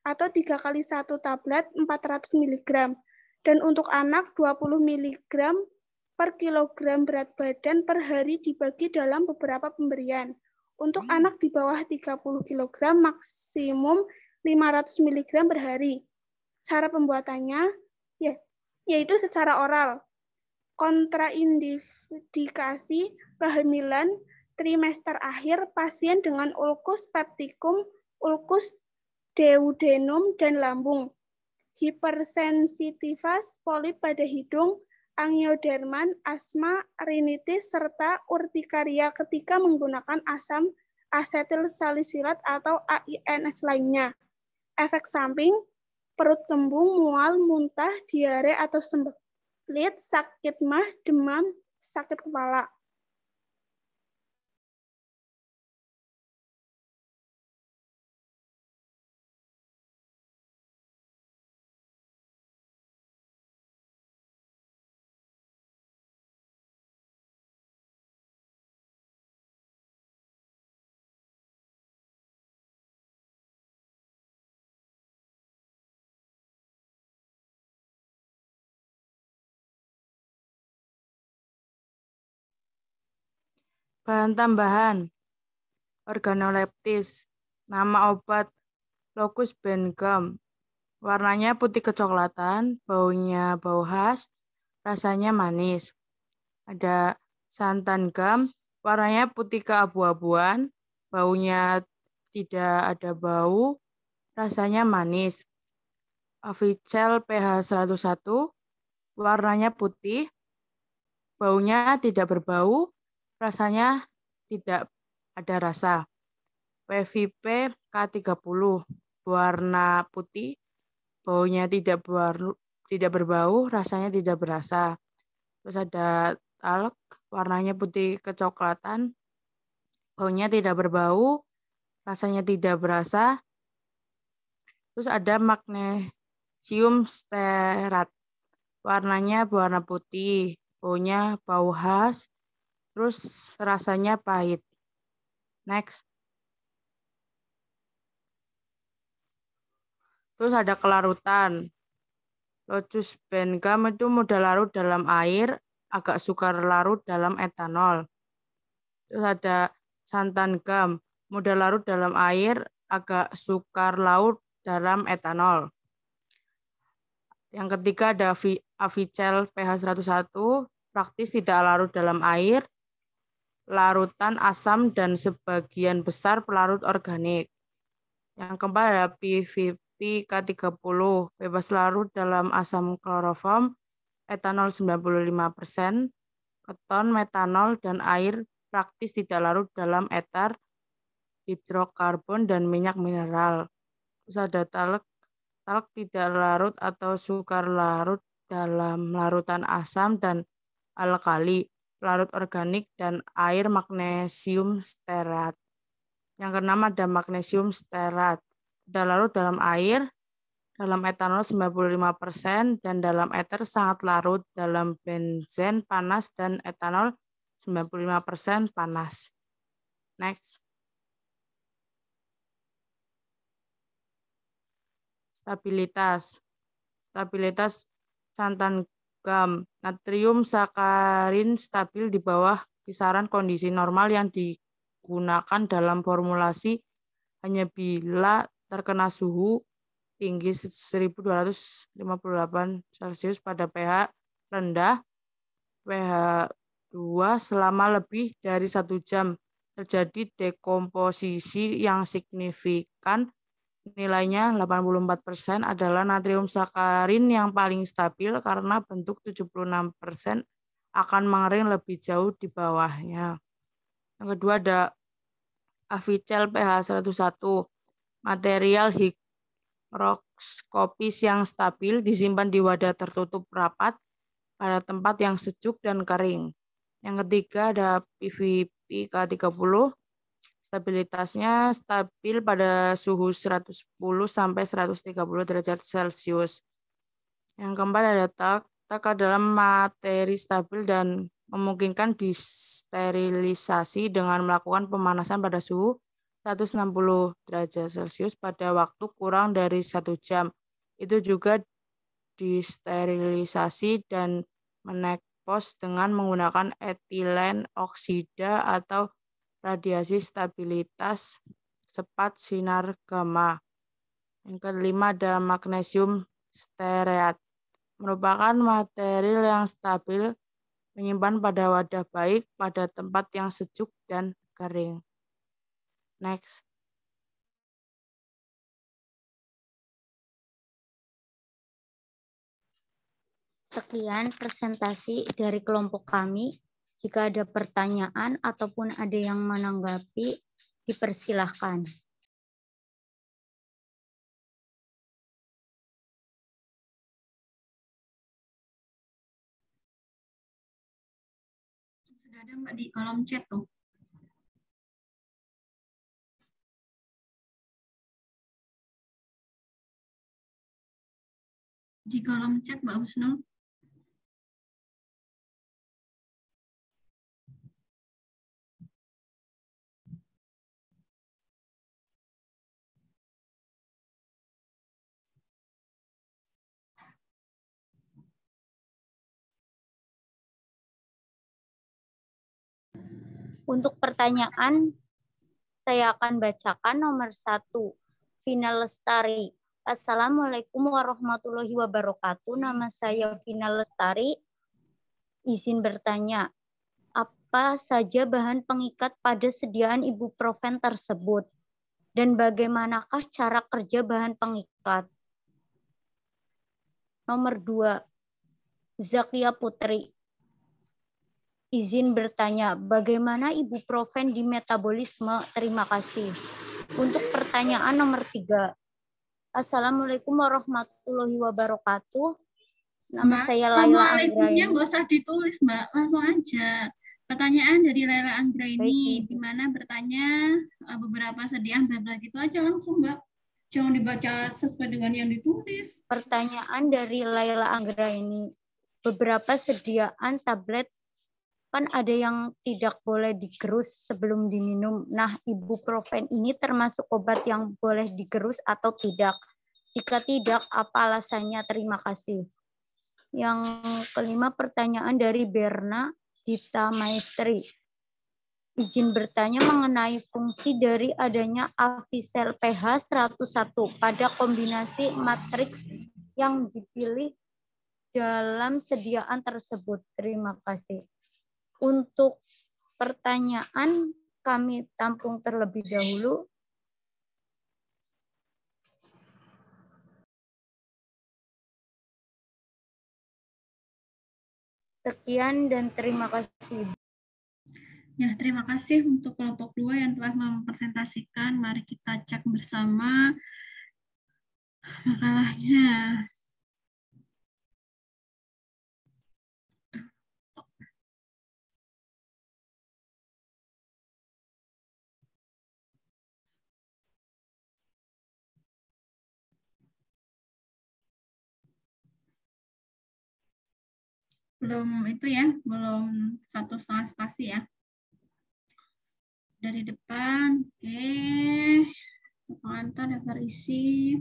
atau 3x1 tablet 400 mg. Dan untuk anak 20 mg per kilogram berat badan per hari dibagi dalam beberapa pemberian. Untuk anak di bawah 30 kg maksimum 500 mg per hari. Cara pembuatannya yaitu secara oral. Kontraindikasi kehamilan trimester akhir, pasien dengan ulkus peptikum, ulkus duodenum, dan lambung. Hipersensitivitas, polip pada hidung, angioderman, asma, rinitis, serta urtikaria ketika menggunakan asam asetil salisilat atau AINS lainnya. Efek samping, perut kembung, mual, muntah, diare atau sembelit, sakit mah, demam, sakit kepala. Bahan tambahan. Organoleptis. Nama obat Locus Bencom. Warnanya putih kecoklatan, baunya bau khas, rasanya manis. Ada santan gam, warnanya putih keabu-abuan, baunya tidak ada bau, rasanya manis. Avicel pH 101, warnanya putih, baunya tidak berbau, rasanya tidak ada rasa. PVP K30, warna putih, baunya tidak berbau, rasanya tidak berasa. Terus ada talc, warnanya putih kecoklatan, baunya tidak berbau, rasanya tidak berasa. Terus ada magnesium stearat, warnanya berwarna putih, baunya bau khas, terus rasanya pahit. Next. Terus ada kelarutan. Locus Bencom itu mudah larut dalam air, agak sukar larut dalam etanol. Terus ada santan gam, mudah larut dalam air, agak sukar larut dalam etanol. Yang ketiga ada Avicel pH 101, praktis tidak larut dalam air, larutan asam dan sebagian besar pelarut organik. Yang keempat ada PK30, bebas larut dalam asam kloroform, etanol 95%, keton, metanol, dan air praktis tidak larut dalam etar, hidrokarbon, dan minyak mineral. Terus ada talek tidak larut atau sukar larut dalam larutan asam dan alkali, larut organik, dan air magnesium stearat. Yang keenam ada magnesium stearat, tidak larut dalam air, dalam etanol 95%, dan dalam eter sangat larut dalam benzen panas dan etanol 95% panas. Next. Stabilitas. Stabilitas santan gam. Natrium sakarin stabil di bawah kisaran kondisi normal yang digunakan dalam formulasi hanya bila terkena suhu tinggi 1258 Celcius pada pH rendah, pH 2 selama lebih dari 1 jam. Terjadi dekomposisi yang signifikan, nilainya 84% adalah natrium sakarin yang paling stabil karena bentuk 76% akan mengering lebih jauh di bawahnya. Yang kedua ada Avicel pH 101, material hygroskopis yang stabil disimpan di wadah tertutup rapat pada tempat yang sejuk dan kering. Yang ketiga ada PVP K30, stabilitasnya stabil pada suhu 110 sampai 130 derajat Celcius. Yang keempat ada TAK. TAK adalah materi stabil dan memungkinkan disterilisasi dengan melakukan pemanasan pada suhu 160 derajat Celcius pada waktu kurang dari 1 jam. Itu juga disterilisasi dan menekpos dengan menggunakan etilen oksida atau radiasi stabilitas cepat sinar gamma. Yang kelima ada magnesium stearat, merupakan material yang stabil, menyimpan pada wadah baik pada tempat yang sejuk dan kering. Next. Sekian presentasi dari kelompok kami. Jika ada pertanyaan ataupun ada yang menanggapi, dipersilahkan. Sudah ada Mbak di kolom chat tuh. Di kolom chat Mbak Husnul. Untuk pertanyaan, saya akan bacakan nomor 1. Vina Lestari. Assalamualaikum warahmatullahi wabarakatuh. Nama saya Vina Lestari. Izin bertanya, apa saja bahan pengikat pada sediaan ibuprofen tersebut? Dan bagaimanakah cara kerja bahan pengikat? Nomor 2. Zakia Putri. Izin bertanya, bagaimana ibuprofen di metabolisme? Terima kasih. Untuk pertanyaan nomor 3. Assalamualaikum warahmatullahi wabarakatuh. Nama Mbak, saya Laila Assalamualaikumnya Anggraini. nggak usah ditulis, Mbak. Langsung aja. Pertanyaan dari Laila Anggraini, di mana bertanya beberapa sediaan bla-bla gitu aja langsung, Mbak. Jangan dibaca sesuai dengan yang ditulis. Pertanyaan dari Laila Anggraini. Beberapa sediaan tablet kan ada yang tidak boleh digerus sebelum diminum. Nah, ibuprofen ini termasuk obat yang boleh digerus atau tidak? Jika tidak, apa alasannya? Terima kasih. Yang kelima, pertanyaan dari Berna Dita Maestri. Izin bertanya mengenai fungsi dari adanya Avicel pH 101 pada kombinasi matriks yang dipilih dalam sediaan tersebut. Terima kasih. Untuk pertanyaan kami tampung terlebih dahulu. Sekian dan terima kasih. Ya, terima kasih untuk kelompok 2 yang telah mempresentasikan. Mari kita cek bersama makalahnya. Belum itu ya, belum 1,5 spasi ya. Dari depan, oke. Pengantar daftar isi.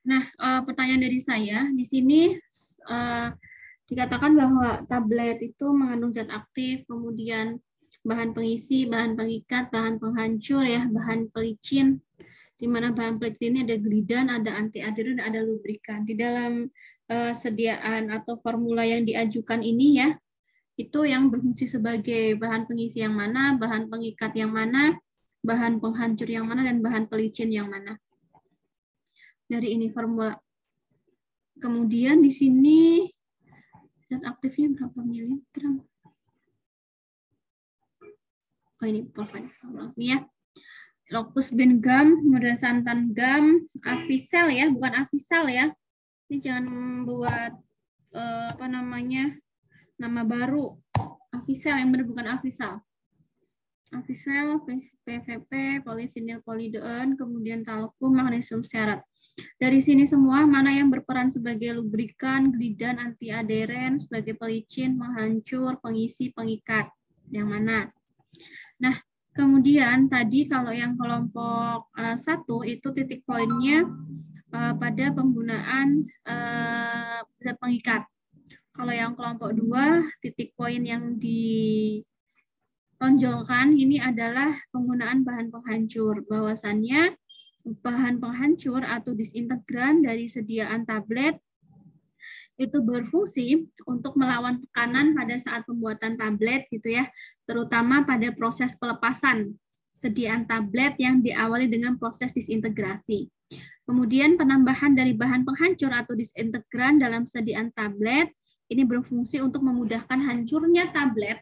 Nah, pertanyaan dari saya di sini dikatakan bahwa tablet itu mengandung zat aktif, kemudian bahan pengisi, bahan pengikat, bahan penghancur ya, bahan pelicin. Di mana bahan pelicin ini ada glidan, ada anti-adheran, ada lubrikan. Di dalam sediaan atau formula yang diajukan ini ya, itu yang berfungsi sebagai bahan pengisi yang mana, bahan pengikat yang mana, bahan penghancur yang mana, dan bahan pelicin yang mana. Dari ini formula. Kemudian di sini zat aktifnya berapa miligram? Oh ini pulpen. Ini ya. Locus ben gam, kemudian santan gam, avisel ya, bukan avisal ya. Ini jangan buat apa namanya? Nama baru. Avisel yang benar, bukan avisal. Avisel, PVP, polivinil polidon, kemudian talkum, magnesium stearat. Dari sini semua mana yang berperan sebagai lubrikan, glidan, anti-adheren, sebagai pelicin, penghancur, pengisi, pengikat. Yang mana? Nah, kemudian tadi kalau yang kelompok 1 itu titik poinnya pada penggunaan zat pengikat. Kalau yang kelompok 2, titik poin yang ditonjolkan ini adalah penggunaan bahan penghancur. Bahwasannya bahan penghancur atau disintegran dari sediaan tablet itu berfungsi untuk melawan tekanan pada saat pembuatan tablet gitu ya, terutama pada proses pelepasan sediaan tablet yang diawali dengan proses disintegrasi. Kemudian penambahan dari bahan penghancur atau disintegran dalam sediaan tablet ini berfungsi untuk memudahkan hancurnya tablet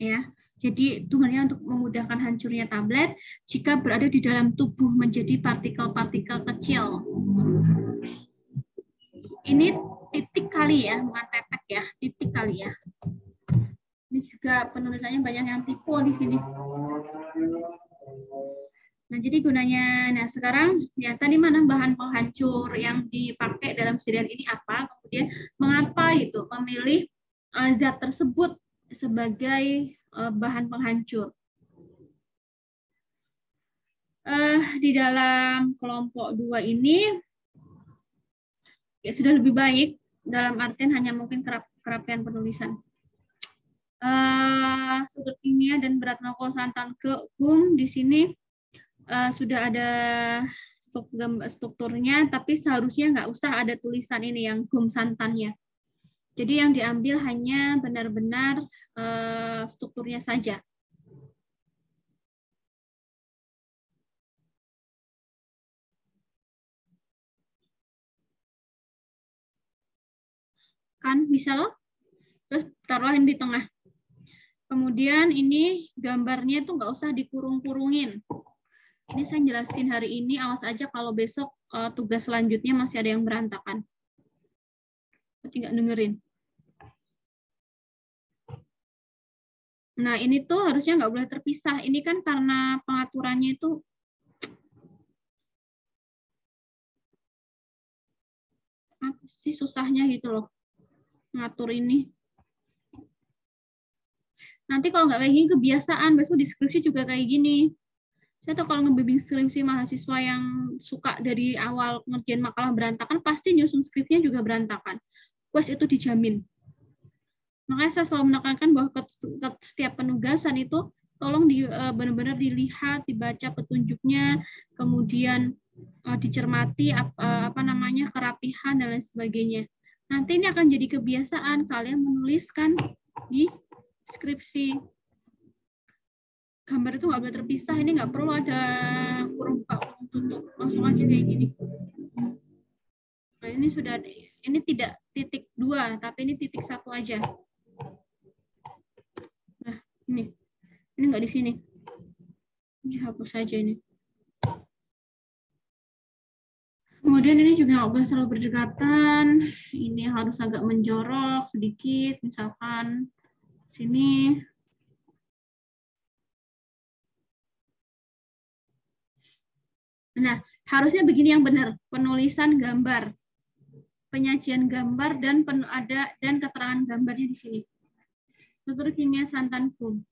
ya. Jadi tujuannya untuk memudahkan hancurnya tablet jika berada di dalam tubuh menjadi partikel-partikel kecil. Ini titik kali ya, bukan tetek ya, titik kali ya. Ini juga penulisannya banyak yang tipe di sini. Nah, jadi gunanya, nah sekarang ya tadi mana bahan penghancur yang dipakai dalam sediaan ini apa, kemudian mengapa itu memilih zat tersebut sebagai bahan penghancur. Di dalam kelompok 2 ini ya sudah lebih baik, dalam artian hanya mungkin kerapian penulisan. Struktur kimia dan berat molekul santan gum di sini sudah ada strukturnya, tapi seharusnya nggak usah ada tulisan ini yang gum santannya. Jadi yang diambil hanya benar-benar strukturnya saja. Kan bisa loh. Terus taruhin di tengah. Kemudian ini gambarnya itu nggak usah dikurung-kurungin. Ini saya jelasin hari ini, awas aja kalau besok tugas selanjutnya masih ada yang berantakan. Berarti nggak dengerin. Nah, ini tuh harusnya nggak boleh terpisah. Ini kan karena pengaturannya itu apa sih susahnya gitu loh. Ngatur ini. Nanti kalau nggak kayak gini kebiasaan, besok deskripsi juga kayak gini. Saya tahu kalau ngebimbing skripsi mahasiswa yang suka dari awal ngerjain makalah berantakan, pasti nyusun skripnya juga berantakan. Kues itu dijamin. Makanya saya selalu menekankan bahwa ke setiap penugasan itu tolong benar-benar dilihat, dibaca petunjuknya, kemudian dicermati apa namanya kerapihan dan lain sebagainya. Nanti ini akan jadi kebiasaan kalian menuliskan di skripsi. Gambar itu nggak boleh terpisah, ini nggak perlu ada kurung buka kurung tutup, langsung aja kayak gini. Nah, ini sudah, ini tidak titik 2, tapi ini titik 1 aja. Ini nggak di sini. Ini hapus saja ini. Kemudian ini juga nggak boleh terlalu berdekatan. Ini harus agak menjorok sedikit, misalkan sini. Nah, harusnya begini yang benar. Penulisan gambar, penyajian gambar dan keterangan gambarnya di sini. Struktur kimia santan kum.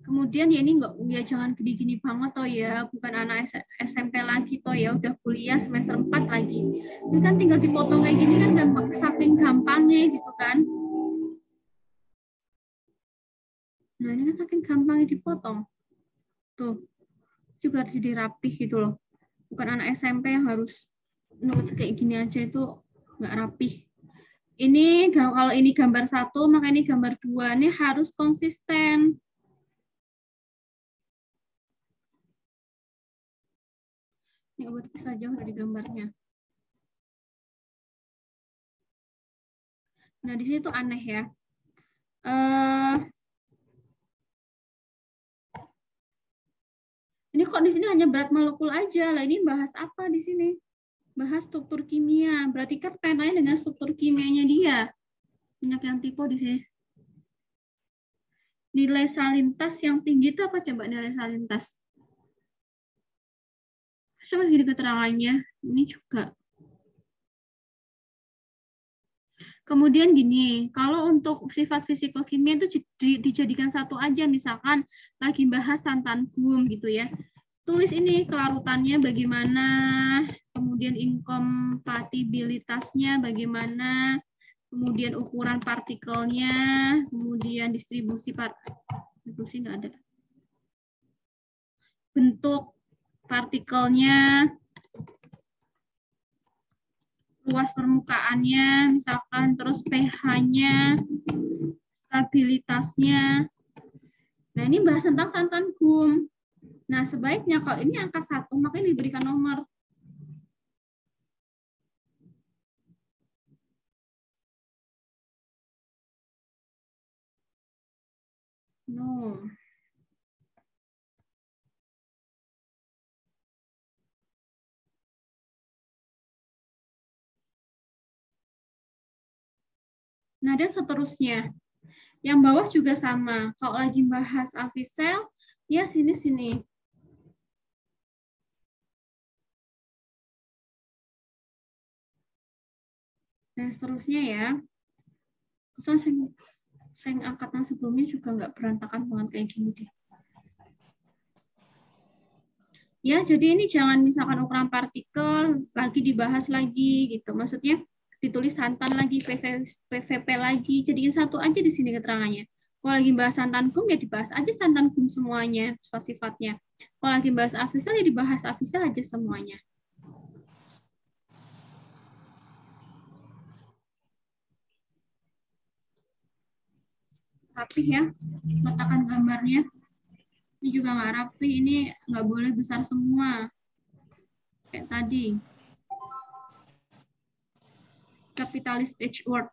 Kemudian ya ini enggak, ya jangan gini-gini banget toh ya, bukan anak SMP lagi toh ya, udah kuliah semester 4 lagi. Ini kan tinggal dipotong kayak gini kan gampang, saking gampangnya gitu kan. Nah ini kan saking gampangnya dipotong. Tuh, juga harus jadi rapih gitu loh. Bukan anak SMP yang harus nulis kayak gini aja, itu nggak rapih. Ini kalau ini gambar 1, maka ini gambar 2, ini harus konsisten. Ini buat bisa jauh dari gambarnya. Nah, di sini tuh aneh ya. Ini kok di sini hanya berat molekul aja. Lah ini bahas apa di sini? Bahas struktur kimia. Berarti kan kaitannya dengan struktur kimianya dia. Banyak yang tipe di sini. Nilai salintas yang tinggi itu apa coba nilai salintas? Sama segini keterangannya. Ini juga. Kemudian gini, kalau untuk sifat fisikokimia itu dijadikan satu aja, misalkan lagi bahas santan gum gitu ya. Tulis ini kelarutannya bagaimana, kemudian inkompatibilitasnya bagaimana, kemudian ukuran partikelnya, kemudian distribusi nggak ada. Bentuk partikelnya, luas permukaannya, misalkan, terus pH-nya, stabilitasnya. Nah, ini bahas tentang santan gum. Nah, sebaiknya kalau ini angka 1, maka ini diberikan nomor. No. Nah, dan seterusnya. Yang bawah juga sama. Kalau lagi bahas Avisel, ya sini-sini. Dan seterusnya ya. Soalnya saya angkatan sebelumnya juga nggak berantakan banget kayak gini deh. Ya, jadi ini jangan misalkan ukuran partikel lagi dibahas lagi gitu. Maksudnya ditulis santan lagi, PVP lagi. Jadiin satu aja di sini keterangannya. Kalau lagi bahas santan gum ya dibahas aja santan gum semuanya, sifatnya. Kalau lagi bahas Avisel ya dibahas Avisel aja semuanya. Rapi ya, letakkan gambarnya. Ini juga nggak rapi, ini nggak boleh besar semua. Kayak tadi. Capitalis H word.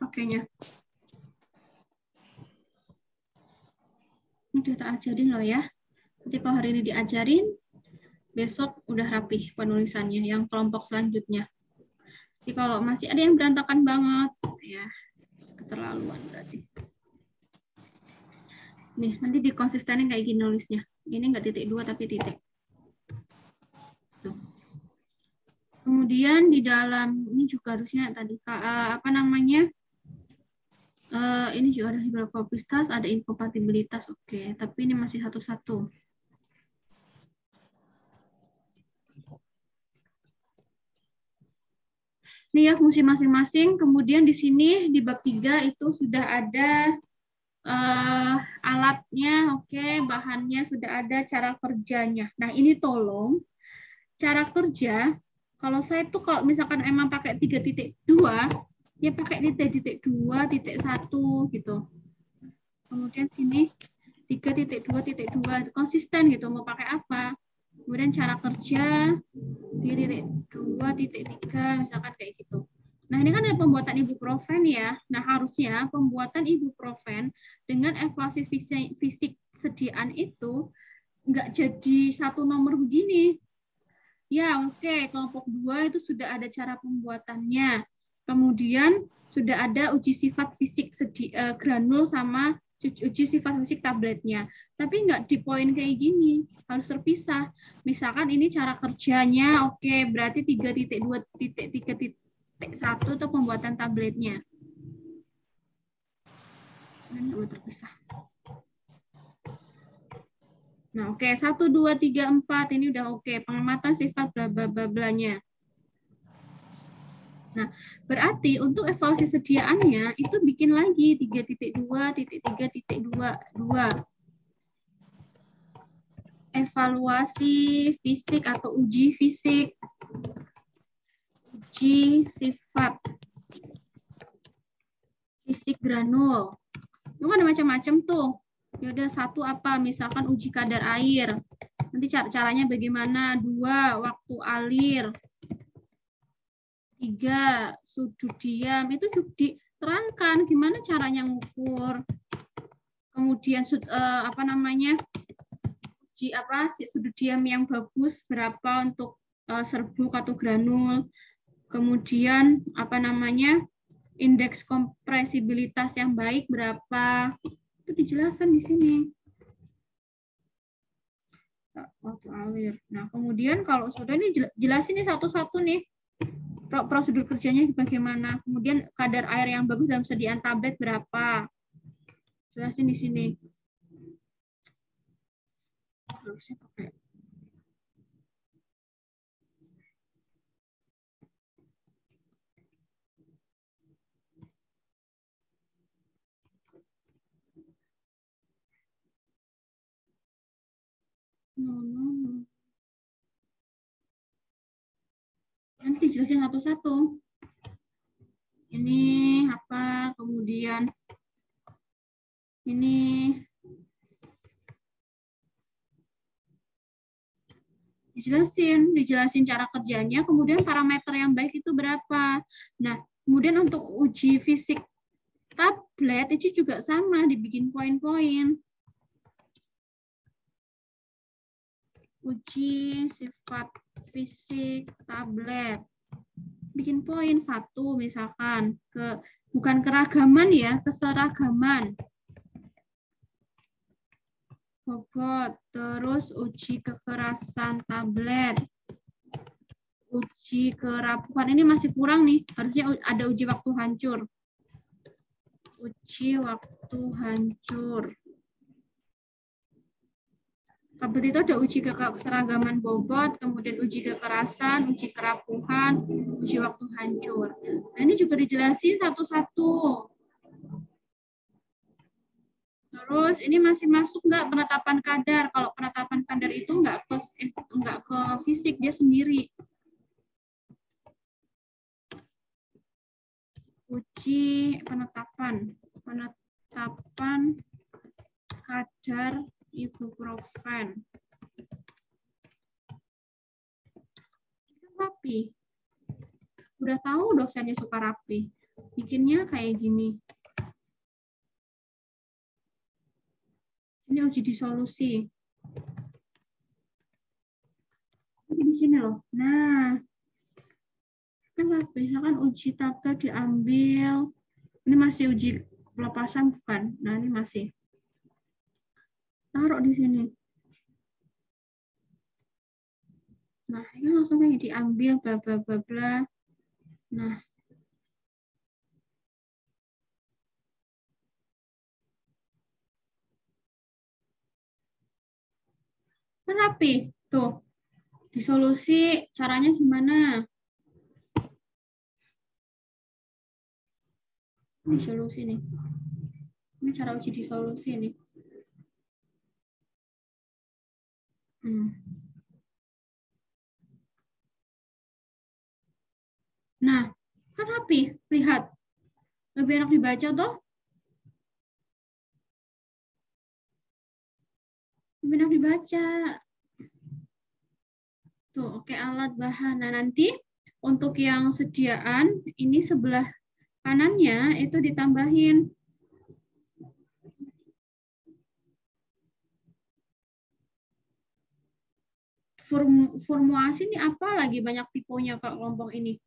Pakainya. Ini udah tak ajarin loh ya. Nanti kalau hari ini diajarin, besok udah rapih penulisannya yang kelompok selanjutnya. Jadi kalau masih ada yang berantakan banget, ya keterlaluan berarti. Nih, nanti dikonsistenin kayak gini nulisnya. Ini nggak titik 2 tapi titik. Tuh. Kemudian di dalam ini juga harusnya tadi apa namanya? Ini juga ada hidrofobisitas, ada inkompatibilitas, oke. Tapi ini masih satu-satu. Ini ya fungsi masing-masing. Kemudian di sini di bab 3 itu sudah ada alatnya, oke, bahannya sudah ada, cara kerjanya. Nah, ini tolong cara kerja, kalau saya tuh kalau misalkan emang pakai 3.2, ya pakai titik 2, titik 1 gitu. Kemudian sini 3.2.2 konsisten gitu, mau pakai apa. Kemudian cara kerja di titik 2.3 misalkan kayak gitu. Nah, ini kan ada pembuatan ibuprofen ya. Nah, harusnya pembuatan ibuprofen dengan evaluasi fisik sediaan itu nggak jadi satu nomor begini. Ya, oke. Kelompok 2 itu sudah ada cara pembuatannya. Kemudian sudah ada uji sifat fisik granul sama uji sifat fisik tabletnya. Tapi nggak di poin kayak gini, harus terpisah. Misalkan ini cara kerjanya, oke, berarti 3.2.3.1 itu pembuatan tabletnya. Ini nggak boleh terpisah. Nah, oke, 1, 2, 3, 4 ini udah oke. Pengamatan sifat bla bla bla blanya. Nah, berarti untuk evaluasi sediaannya itu bikin lagi 3.2.3.2. Evaluasi fisik atau uji fisik. Uji sifat fisik granul. Itu kan ada macam-macam tuh. Ya udah, 1 apa? Misalkan uji kadar air. Nanti caranya bagaimana? 2, waktu alir. 3, sudut diam. Itu juga diterangkan gimana caranya ngukur. Kemudian apa namanya? Uji apa sih sudut diam yang bagus berapa untuk serbuk atau granul. Kemudian apa namanya? Indeks kompresibilitas yang baik berapa. Itu dijelaskan di sini. Waktu alir. Nah, kemudian kalau sudah ini jelasin nih satu-satu nih. Prosedur kerjanya bagaimana, kemudian kadar air yang bagus dalam sediaan tablet berapa, jelasin di sini. Harusnya pakai no. Nanti jelasin satu-satu. Ini apa, kemudian ini dijelasin cara kerjanya, kemudian parameter yang baik itu berapa. Nah, kemudian untuk uji fisik tablet itu juga sama, dibikin poin-poin. Uji sifat fisik tablet. Bikin poin 1 misalkan, bukan keragaman ya, keseragaman. Bobot, terus uji kekerasan tablet. Uji kerapuhan, ini masih kurang nih, harusnya ada uji waktu hancur. Uji waktu hancur. Tablet itu ada uji keseragaman bobot, kemudian uji kekerasan, uji kerapuhan, uji waktu hancur. Nah, ini juga dijelasin satu-satu. Terus ini masih masuk nggak penetapan kadar? Kalau penetapan kadar itu nggak ke fisik, dia sendiri. Uji penetapan kadar ibuprofen. Rapi. Udah tahu dosennya suka rapi. Bikinnya kayak gini. Ini uji disolusi. Di sini loh. Nah, kan misalkan uji tablet diambil. Ini masih uji pelepasan bukan? Nah, ini masih. Taruh di sini. Nah, ini langsung kayak diambil, bla bla bla bla. Nah, kan rapi. Tuh, disolusi caranya gimana? Ini solusi nih. Ini cara uji disolusi nih. Nah, kan rapi. Lihat. Lebih enak dibaca toh? Lebih enak dibaca. Tuh, oke, alat bahan. Nah, nanti untuk yang sediaan, ini sebelah kanannya itu ditambahin. Formulasi ini apa lagi banyak tipenya kalau kelompok ini.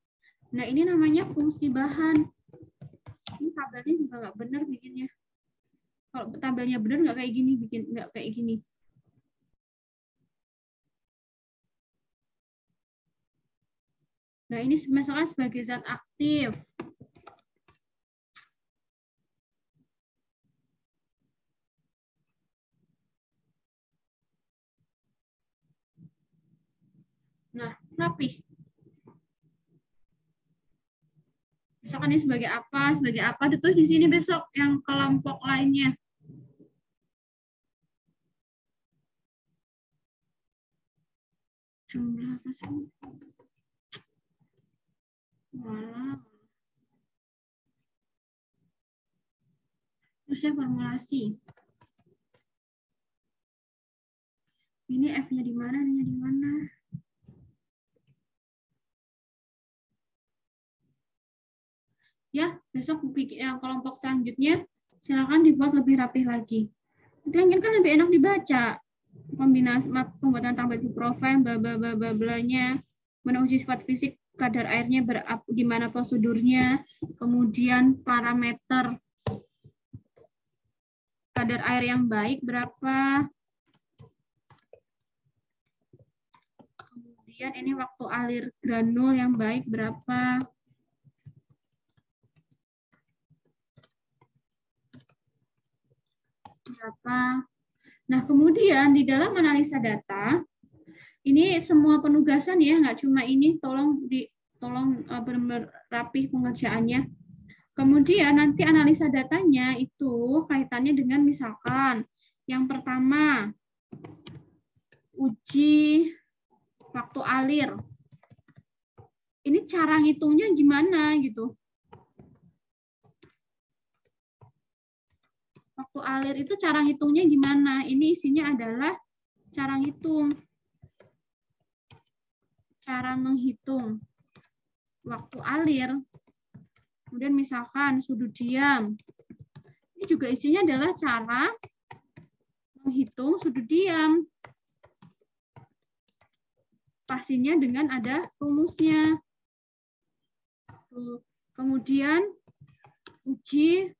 Nah, ini namanya fungsi bahan. Ini tabelnya juga nggak benar bikinnya. Kalau tabelnya benar nggak kayak gini, bikin nggak kayak gini. Nah, ini misalkan sebagai zat aktif. Nah, rapih. Misalkan ini sebagai apa, ditulis di sini besok yang kelompok lainnya. Jumlah apa sih? Walah. Terusnya formulasi. Ini F-nya di mana, N-nya di mana? Ya, besok yang kelompok selanjutnya silakan dibuat lebih rapih lagi. Nanti kan lebih enak dibaca. Kombinasi pembuatan tablet ibuprofen, bla-bla-bla-blanya, menguji sifat fisik, kadar airnya gimana prosedurnya, kemudian parameter kadar air yang baik berapa, kemudian ini waktu alir granul yang baik berapa. Nah, kemudian di dalam analisa data, ini semua penugasan ya, nggak cuma ini, tolong benar-benar rapih pengerjaannya. Kemudian nanti analisa datanya itu kaitannya dengan misalkan yang pertama, uji waktu alir. Ini cara ngitungnya gimana gitu. Waktu alir itu cara ngitungnya gimana? Ini isinya adalah cara ngitung. Cara menghitung waktu alir. Kemudian misalkan sudut diam. Ini juga isinya adalah cara menghitung sudut diam. Pastinya dengan ada rumusnya. Kemudian uji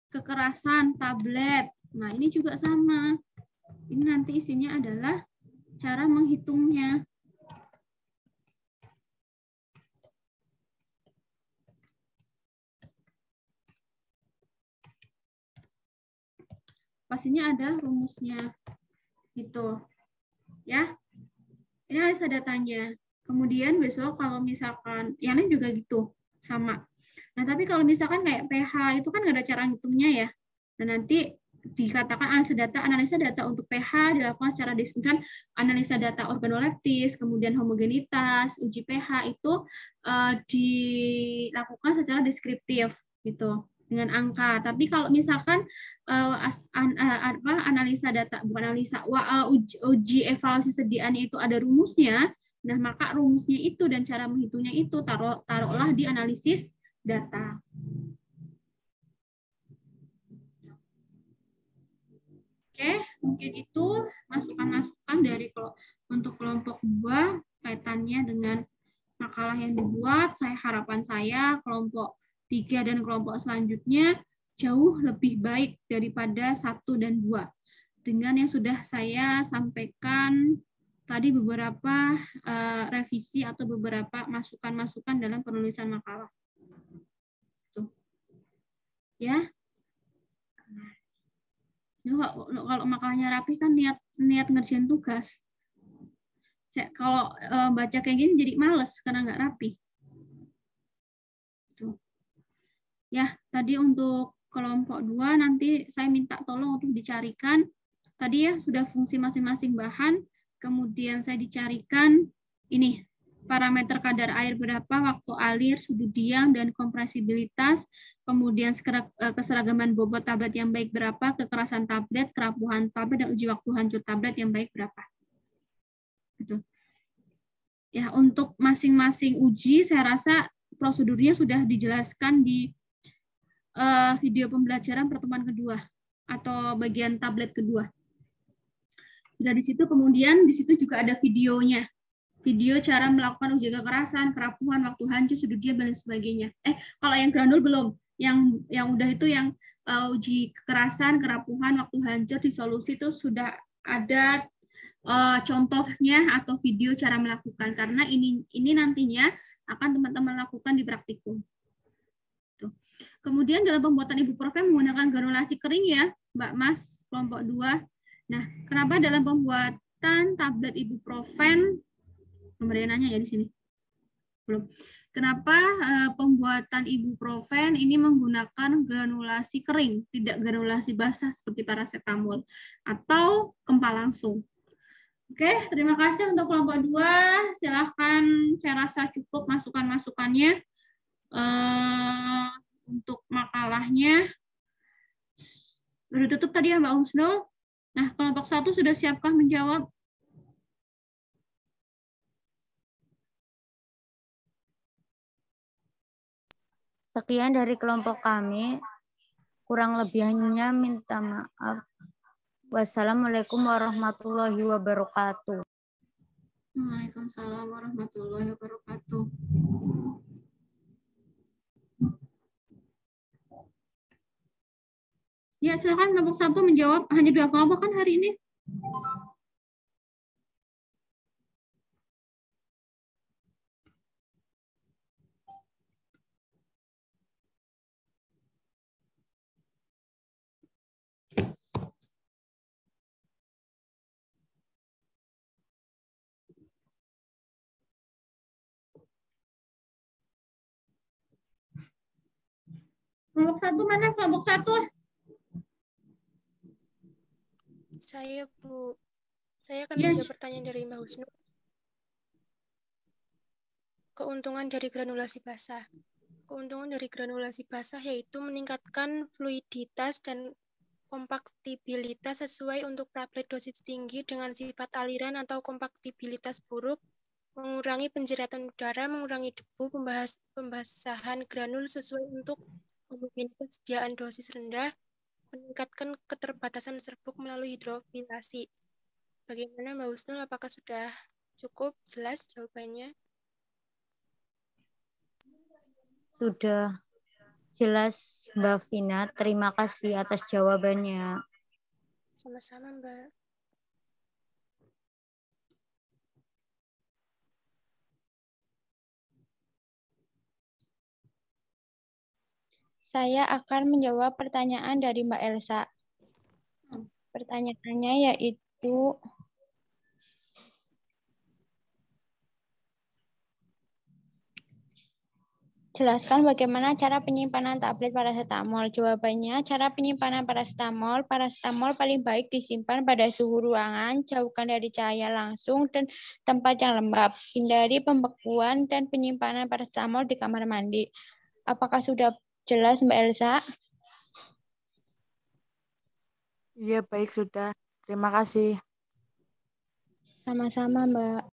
kekerasan tablet. Nah, ini juga sama. Ini nanti isinya adalah cara menghitungnya. Pastinya ada rumusnya. Gitu. Ya. Ini analisa datanya. Kemudian besok kalau misalkan, yang lain juga gitu. Sama. Nah, tapi kalau misalkan kayak pH itu kan nggak ada cara ngitungnya ya. Nah, nanti dikatakan analisa data untuk pH dilakukan secara diskriptif, analisa data organoleptis, kemudian homogenitas, uji pH itu dilakukan secara deskriptif gitu dengan angka. Tapi kalau misalkan analisa data bukan analisa uji evaluasi sediaannya itu ada rumusnya, nah maka rumusnya itu dan cara menghitungnya itu taruhlah di analisis data. Oke, mungkin itu masukan-masukan dari untuk kelompok 2 kaitannya dengan makalah yang dibuat. Harapan saya kelompok 3 dan kelompok selanjutnya jauh lebih baik daripada 1 dan 2. Dengan yang sudah saya sampaikan tadi beberapa revisi atau beberapa masukan-masukan dalam penulisan makalah. Ya, kalau makalahnya rapi kan niat ngerjain tugas. Kalau baca kayak gini jadi males karena nggak rapi. Tuh. Ya, tadi untuk kelompok 2 nanti saya minta tolong untuk dicarikan. Tadi ya sudah fungsi masing-masing bahan, kemudian saya dicarikan ini parameter kadar air berapa, waktu alir, sudut diam, dan kompresibilitas, kemudian keseragaman bobot tablet yang baik berapa, kekerasan tablet, kerapuhan tablet, dan uji waktu hancur tablet yang baik berapa. Gitu. Ya, untuk masing-masing uji saya rasa prosedurnya sudah dijelaskan di video pembelajaran pertemuan kedua atau bagian tablet kedua. Sudah di situ, kemudian di situ juga ada videonya. Video cara melakukan uji kekerasan, kerapuhan, waktu hancur, sudut diam, dan sebagainya. Kalau yang granul belum. Yang udah itu yang uji kekerasan, kerapuhan, waktu hancur, disolusi itu sudah ada contohnya atau video cara melakukan, karena ini nantinya akan teman-teman lakukan di praktikum. Tuh. Kemudian dalam pembuatan ibuprofen menggunakan granulasi kering ya, Mbak Mas, kelompok 2. Nah, kenapa dalam pembuatan tablet ibuprofen, pemberian nanya ya di sini? Belum. Kenapa pembuatan ibuprofen ini menggunakan granulasi kering, tidak granulasi basah seperti paracetamol atau kempal langsung? Oke, terima kasih untuk kelompok 2. Silahkan, saya rasa cukup masukan-masukannya. Untuk makalahnya. Sudah tutup tadi ya Mbak Husnul. Nah, kelompok 1 sudah siapkah menjawab? Sekian dari kelompok kami. Kurang lebihnya minta maaf. Wassalamualaikum warahmatullahi wabarakatuh. Waalaikumsalam warahmatullahi wabarakatuh. Ya, silakan kelompok 1 menjawab. Hanya 2 kelompok kan hari ini? Kelompok 1 mana? Kelompok 1? Saya, Bu. Saya akan Ya. menjawab pertanyaan dari Mbak Husnul. Keuntungan dari granulasi basah. Keuntungan dari granulasi basah yaitu meningkatkan fluiditas dan kompaktibilitas sesuai untuk tablet dosis tinggi dengan sifat aliran atau kompaktibilitas buruk, mengurangi penjeratan udara, mengurangi debu, pembasahan granul sesuai untuk homogenitas sediaan dosis rendah, meningkatkan keterbatasan serbuk melalui hidrofilasi. Bagaimana Mbak Husnul, apakah sudah cukup jelas jawabannya? Sudah jelas Mbak Vina. Terima kasih atas jawabannya. Sama-sama Mbak. Saya akan menjawab pertanyaan dari Mbak Elsa. Pertanyaannya yaitu, jelaskan bagaimana cara penyimpanan tablet paracetamol. Jawabannya, cara penyimpanan paracetamol paling baik disimpan pada suhu ruangan, jauhkan dari cahaya langsung dan tempat yang lembab. Hindari pembekuan dan penyimpanan paracetamol di kamar mandi. Apakah sudah jelas Mbak Elsa? Iya, baik sudah. Terima kasih. Sama-sama Mbak.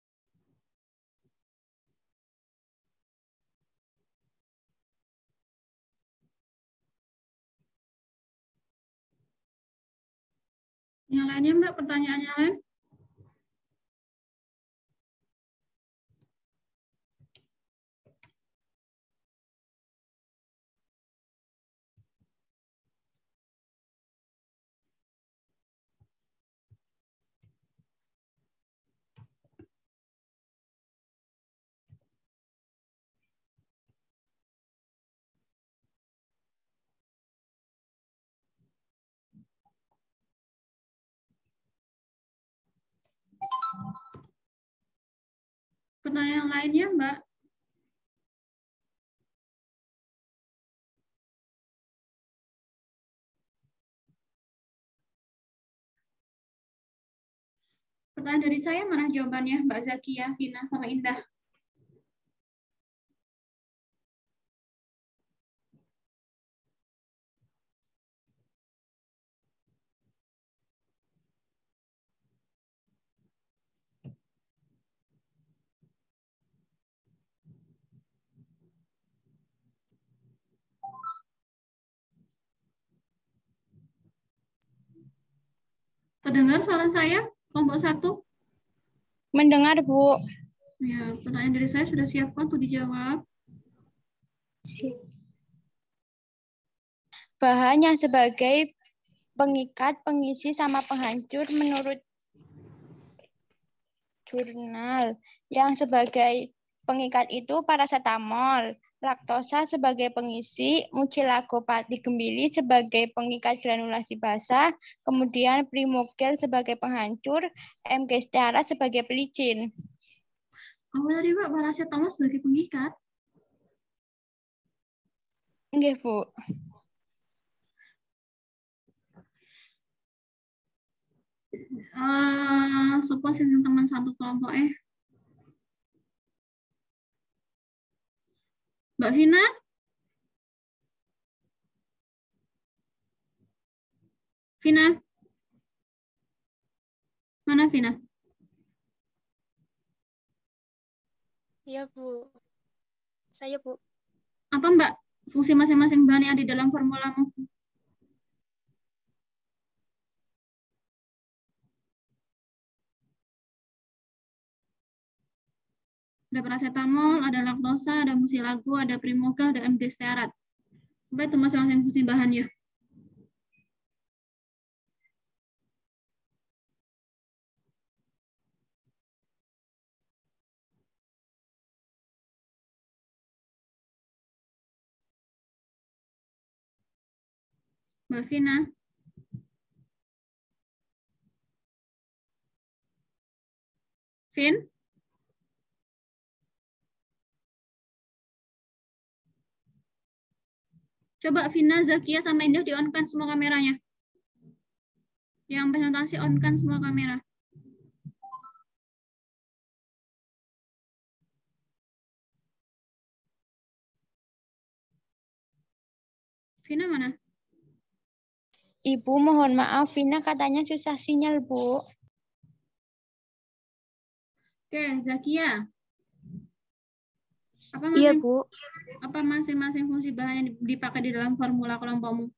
Yang lainnya Mbak, pertanyaannya lain? Pertanyaan lainnya Mbak? Pertanyaan dari saya mana jawabannya Mbak Zakia, Vina, sama Indah? Terdengar suara saya? Kelompok 1? Mendengar, Bu. Ya, pertanyaan dari saya sudah siapkan untuk dijawab. Bahan yang sebagai pengikat, pengisi, sama penghancur menurut jurnal. Yang sebagai pengikat itu parasetamol, laktosa sebagai pengisi, mucilagopati gembili sebagai pengikat granulasi basah, kemudian primogel sebagai penghancur, MG stearat sebagai pelicin. Apa tadi Pak, parasetamol sebagai pengikat? Nggih, Bu. Suppose teman satu kelompok Mbak Vina? Vina? Mana Vina? Iya, Bu. Saya, Bu. Apa Mbak fungsi masing-masing bahan yang ada di dalam formulamu? Ada paracetamol, ada laktosa, ada mucilago, ada primogel, ada MG stearat. Apa itu masing-masing fungsi bahannya? Mbak Vina? Vin? Coba Vina, Zakia, sama Indah di-on-kan semua kameranya. Yang presentasi on-kan semua kamera. Vina mana? Ibu, mohon maaf, Vina katanya susah sinyal, Bu. Oke, Zakia. Iya, Bu. Apa masing-masing fungsi bahan yang dipakai di dalam formula kelompokmu?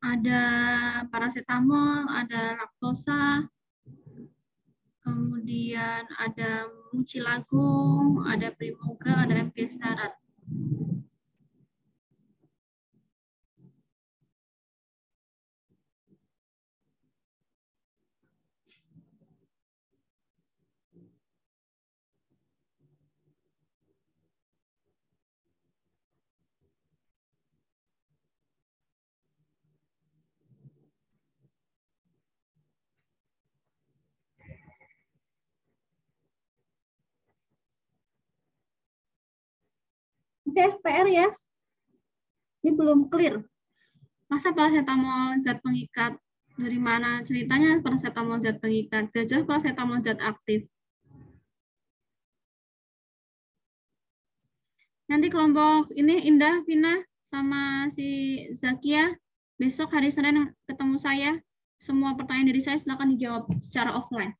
Ada paracetamol, ada laktosa, kemudian ada mucilago, ada primogel, ada MG stearat. Oke, PR ya. Ini belum clear. Masa paracetamol zat pengikat? Dari mana ceritanya paracetamol zat pengikat? Gajah paracetamol zat aktif. Nanti kelompok ini Indah, Vina, sama si Zakia, besok hari Senin ketemu saya. Semua pertanyaan dari saya silakan dijawab secara offline.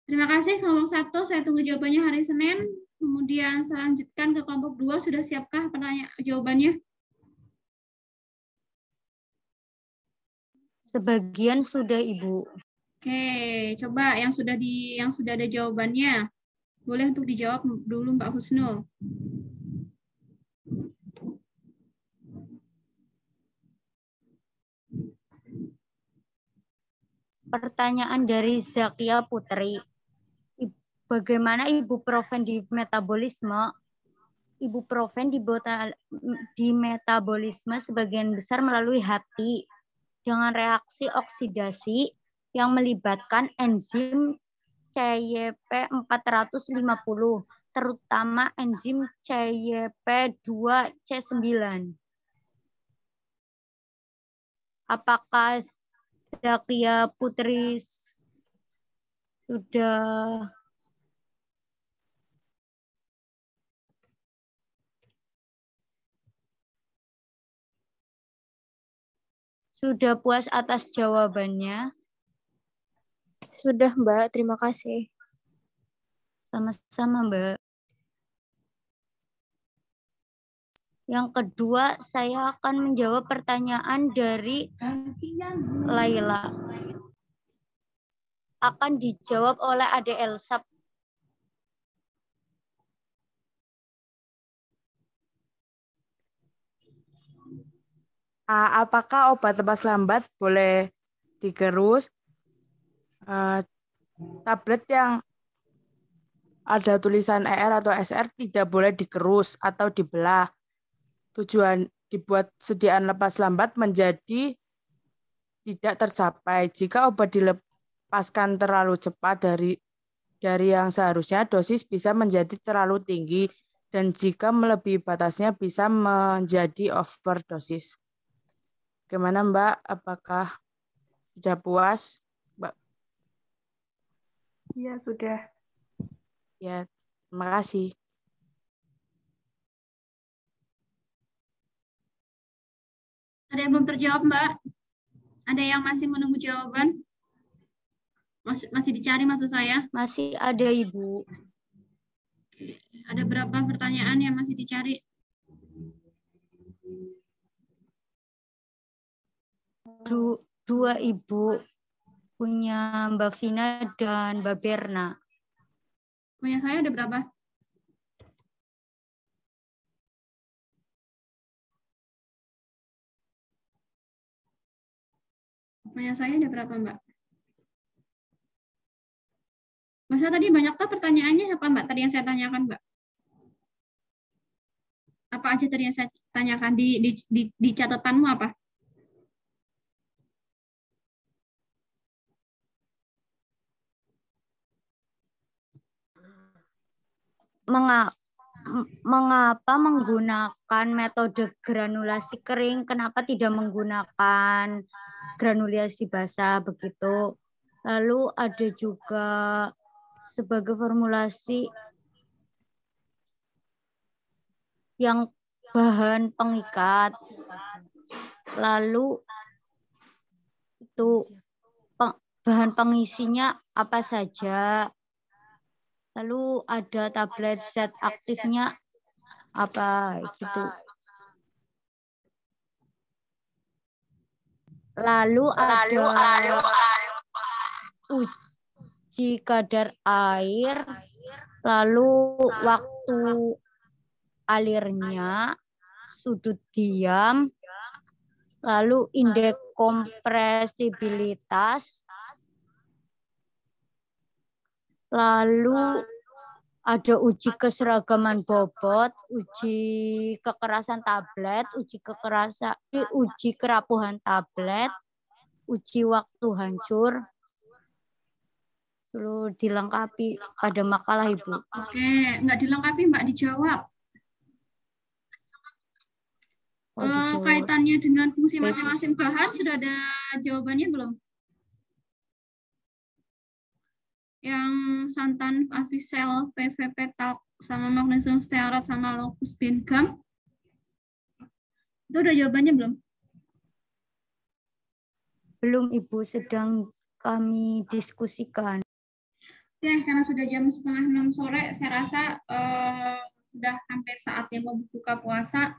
Terima kasih kelompok 1, saya tunggu jawabannya hari Senin. Kemudian saya lanjutkan ke kelompok 2, sudah siapkah jawabannya? Sebagian sudah, Ibu. Oke, coba yang sudah ada jawabannya. Boleh untuk dijawab dulu Mbak Husnul. Pertanyaan dari Zakia Putri. Bagaimana ibuprofen di metabolisme? Ibuprofen di metabolisme sebagian besar melalui hati dengan reaksi oksidasi yang melibatkan enzim CYP450, terutama enzim CYP2C9. Apakah Zakia Putri sudah Sudah puas atas jawabannya? Sudah, Mbak. Terima kasih. Sama-sama, Mbak. Yang kedua, saya akan menjawab pertanyaan dari Laila. Akan dijawab oleh Ade Elsa. Apakah obat lepas lambat boleh digerus? Tablet yang ada tulisan ER atau SR tidak boleh digerus atau dibelah. Tujuan dibuat sediaan lepas lambat menjadi tidak tercapai. Jika obat dilepaskan terlalu cepat dari yang seharusnya, dosis bisa menjadi terlalu tinggi, dan jika melebihi batasnya bisa menjadi overdosis. Bagaimana, Mbak? Apakah sudah puas, Mbak? Iya, sudah. Ya, terima kasih. Ada yang belum terjawab, Mbak? Ada yang masih menunggu jawaban? Masih dicari maksud saya? Masih ada, Ibu. Oke. Ada berapa pertanyaan yang masih dicari? Dua, Ibu. Punya Mbak Vina dan Mbak Berna. Punya saya ada berapa? Punya saya ada berapa, Mbak? Masa tadi banyak tuh pertanyaannya apa, Mbak? Tadi yang saya tanyakan, Mbak. Apa aja tadi yang saya tanyakan di catatanmu apa? Mengapa menggunakan metode granulasi kering? Kenapa tidak menggunakan granulasi basah begitu? Lalu ada juga sebagai formulasi yang bahan pengikat. Lalu itu bahan pengisinya apa saja? Lalu ada tablet zat aktifnya apa gitu. Lalu ada uji kadar air, lalu waktu alirnya, sudut diam, lalu indeks kompresibilitas, lalu ada uji keseragaman bobot, uji kekerasan tablet, uji kerapuhan tablet, uji waktu hancur, perlu dilengkapi pada makalah, Ibu. Oke, nggak dilengkapi, Mbak, dijawab. Kaitannya dengan fungsi masing-masing bahan sudah ada jawabannya belum? Yang santan Avicel, PVP talc, sama magnesium stearat, sama locus bingam. Itu udah jawabannya belum? Belum, Ibu, sedang kami diskusikan. Oke, karena sudah jam 5:30 sore, saya rasa sudah sampai saatnya mau buka puasa.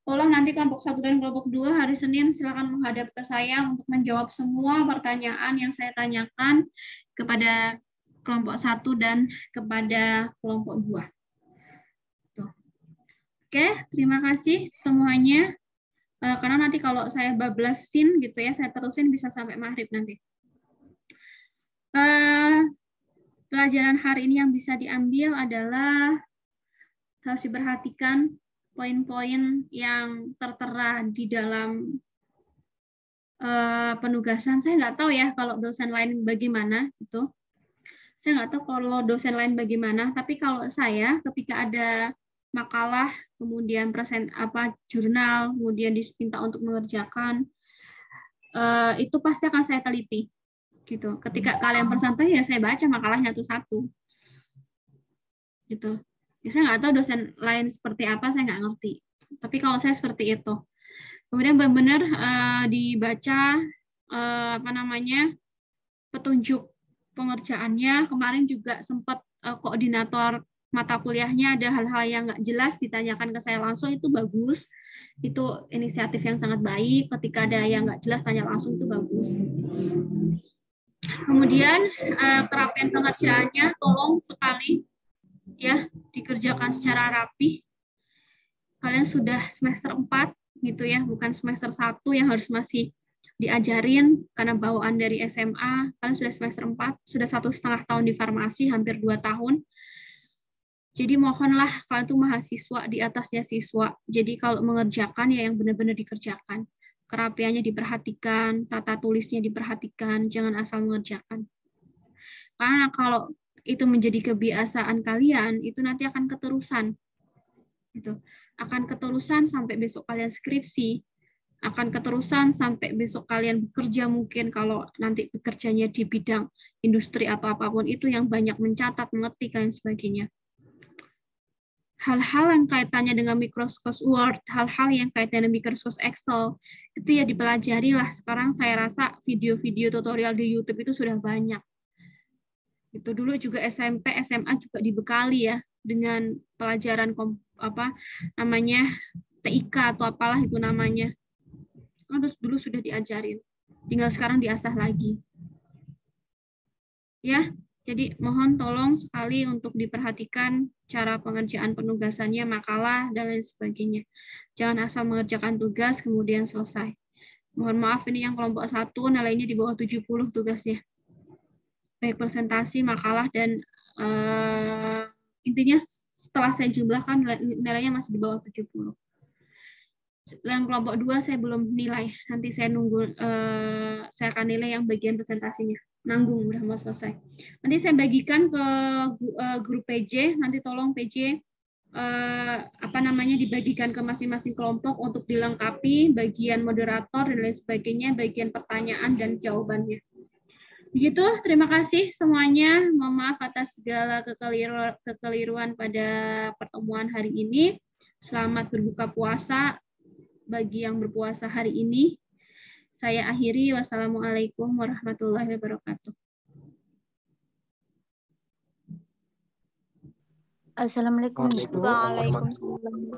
Tolong nanti kelompok 1 dan kelompok 2 hari Senin silakan menghadap ke saya untuk menjawab semua pertanyaan yang saya tanyakan kepada kelompok 1 dan kepada kelompok 2. Tuh. Oke, terima kasih semuanya. Karena nanti kalau saya bablasin gitu ya, saya terusin bisa sampai maghrib nanti. Pelajaran hari ini yang bisa diambil adalah harus diperhatikan poin-poin yang tertera di dalam penugasan. Saya nggak tahu ya kalau dosen lain bagaimana itu. Saya nggak tahu kalau dosen lain bagaimana. Tapi kalau saya ketika ada makalah, kemudian jurnal, kemudian diminta untuk mengerjakan, itu pasti akan saya teliti. Gitu. Ketika kalian bersantai ya saya baca makalahnya satu-satu. Gitu. Ya, saya nggak tahu dosen lain seperti apa, saya nggak ngerti. Tapi kalau saya seperti itu. Kemudian benar-benar dibaca petunjuk pengerjaannya. Kemarin juga sempat koordinator mata kuliahnya ada hal-hal yang nggak jelas ditanyakan ke saya langsung, itu bagus. Itu inisiatif yang sangat baik. Ketika ada yang nggak jelas tanya langsung, itu bagus. Kemudian kerapian pengerjaannya tolong sekali ya dikerjakan secara rapi. Kalian sudah semester 4 gitu ya, bukan semester 1 yang harus masih diajarin karena bawaan dari SMA. Kalian sudah semester 4, sudah 1,5 tahun di farmasi, hampir 2 tahun. Jadi mohonlah kalian tuh mahasiswa di atasnya siswa. Jadi kalau mengerjakan ya yang benar-benar dikerjakan. Kerapiannya diperhatikan, tata tulisnya diperhatikan, jangan asal mengerjakan. Karena kalau itu menjadi kebiasaan kalian, itu nanti akan keterusan. Gitu. Akan keterusan sampai besok kalian skripsi, akan keterusan sampai besok kalian bekerja, mungkin kalau nanti bekerjanya di bidang industri atau apapun itu yang banyak mencatat, mengetik, dan sebagainya. Hal-hal yang kaitannya dengan Microsoft Word, hal-hal yang kaitannya dengan Microsoft Excel, itu ya dipelajari lah. Sekarang saya rasa video-video tutorial di YouTube itu sudah banyak. Itu dulu juga SMP, SMA juga dibekali ya dengan pelajaran TIK atau apalah itu namanya. Dulu sudah diajarin. Tinggal sekarang diasah lagi. Ya, jadi mohon tolong sekali untuk diperhatikan cara pengerjaan penugasannya, makalah, dan lain sebagainya. Jangan asal mengerjakan tugas, kemudian selesai. Mohon maaf, ini yang kelompok 1, nilainya di bawah 70 tugasnya. Baik presentasi, makalah, dan intinya setelah saya jumlahkan, nilainya masih di bawah 70. Yang kelompok 2 saya belum nilai. Nanti saya nunggu, saya akan nilai yang bagian presentasinya. Nanggung, udah mau selesai. Nanti saya bagikan ke grup PJ, nanti tolong PJ dibagikan ke masing-masing kelompok untuk dilengkapi bagian moderator dan lain sebagainya, bagian pertanyaan dan jawabannya. Begitu, terima kasih semuanya. Mohon maaf atas segala kekeliruan pada pertemuan hari ini. Selamat berbuka puasa bagi yang berpuasa hari ini. Saya akhiri. Wassalamualaikum warahmatullahi wabarakatuh. Assalamualaikum. Waalaikumsalam.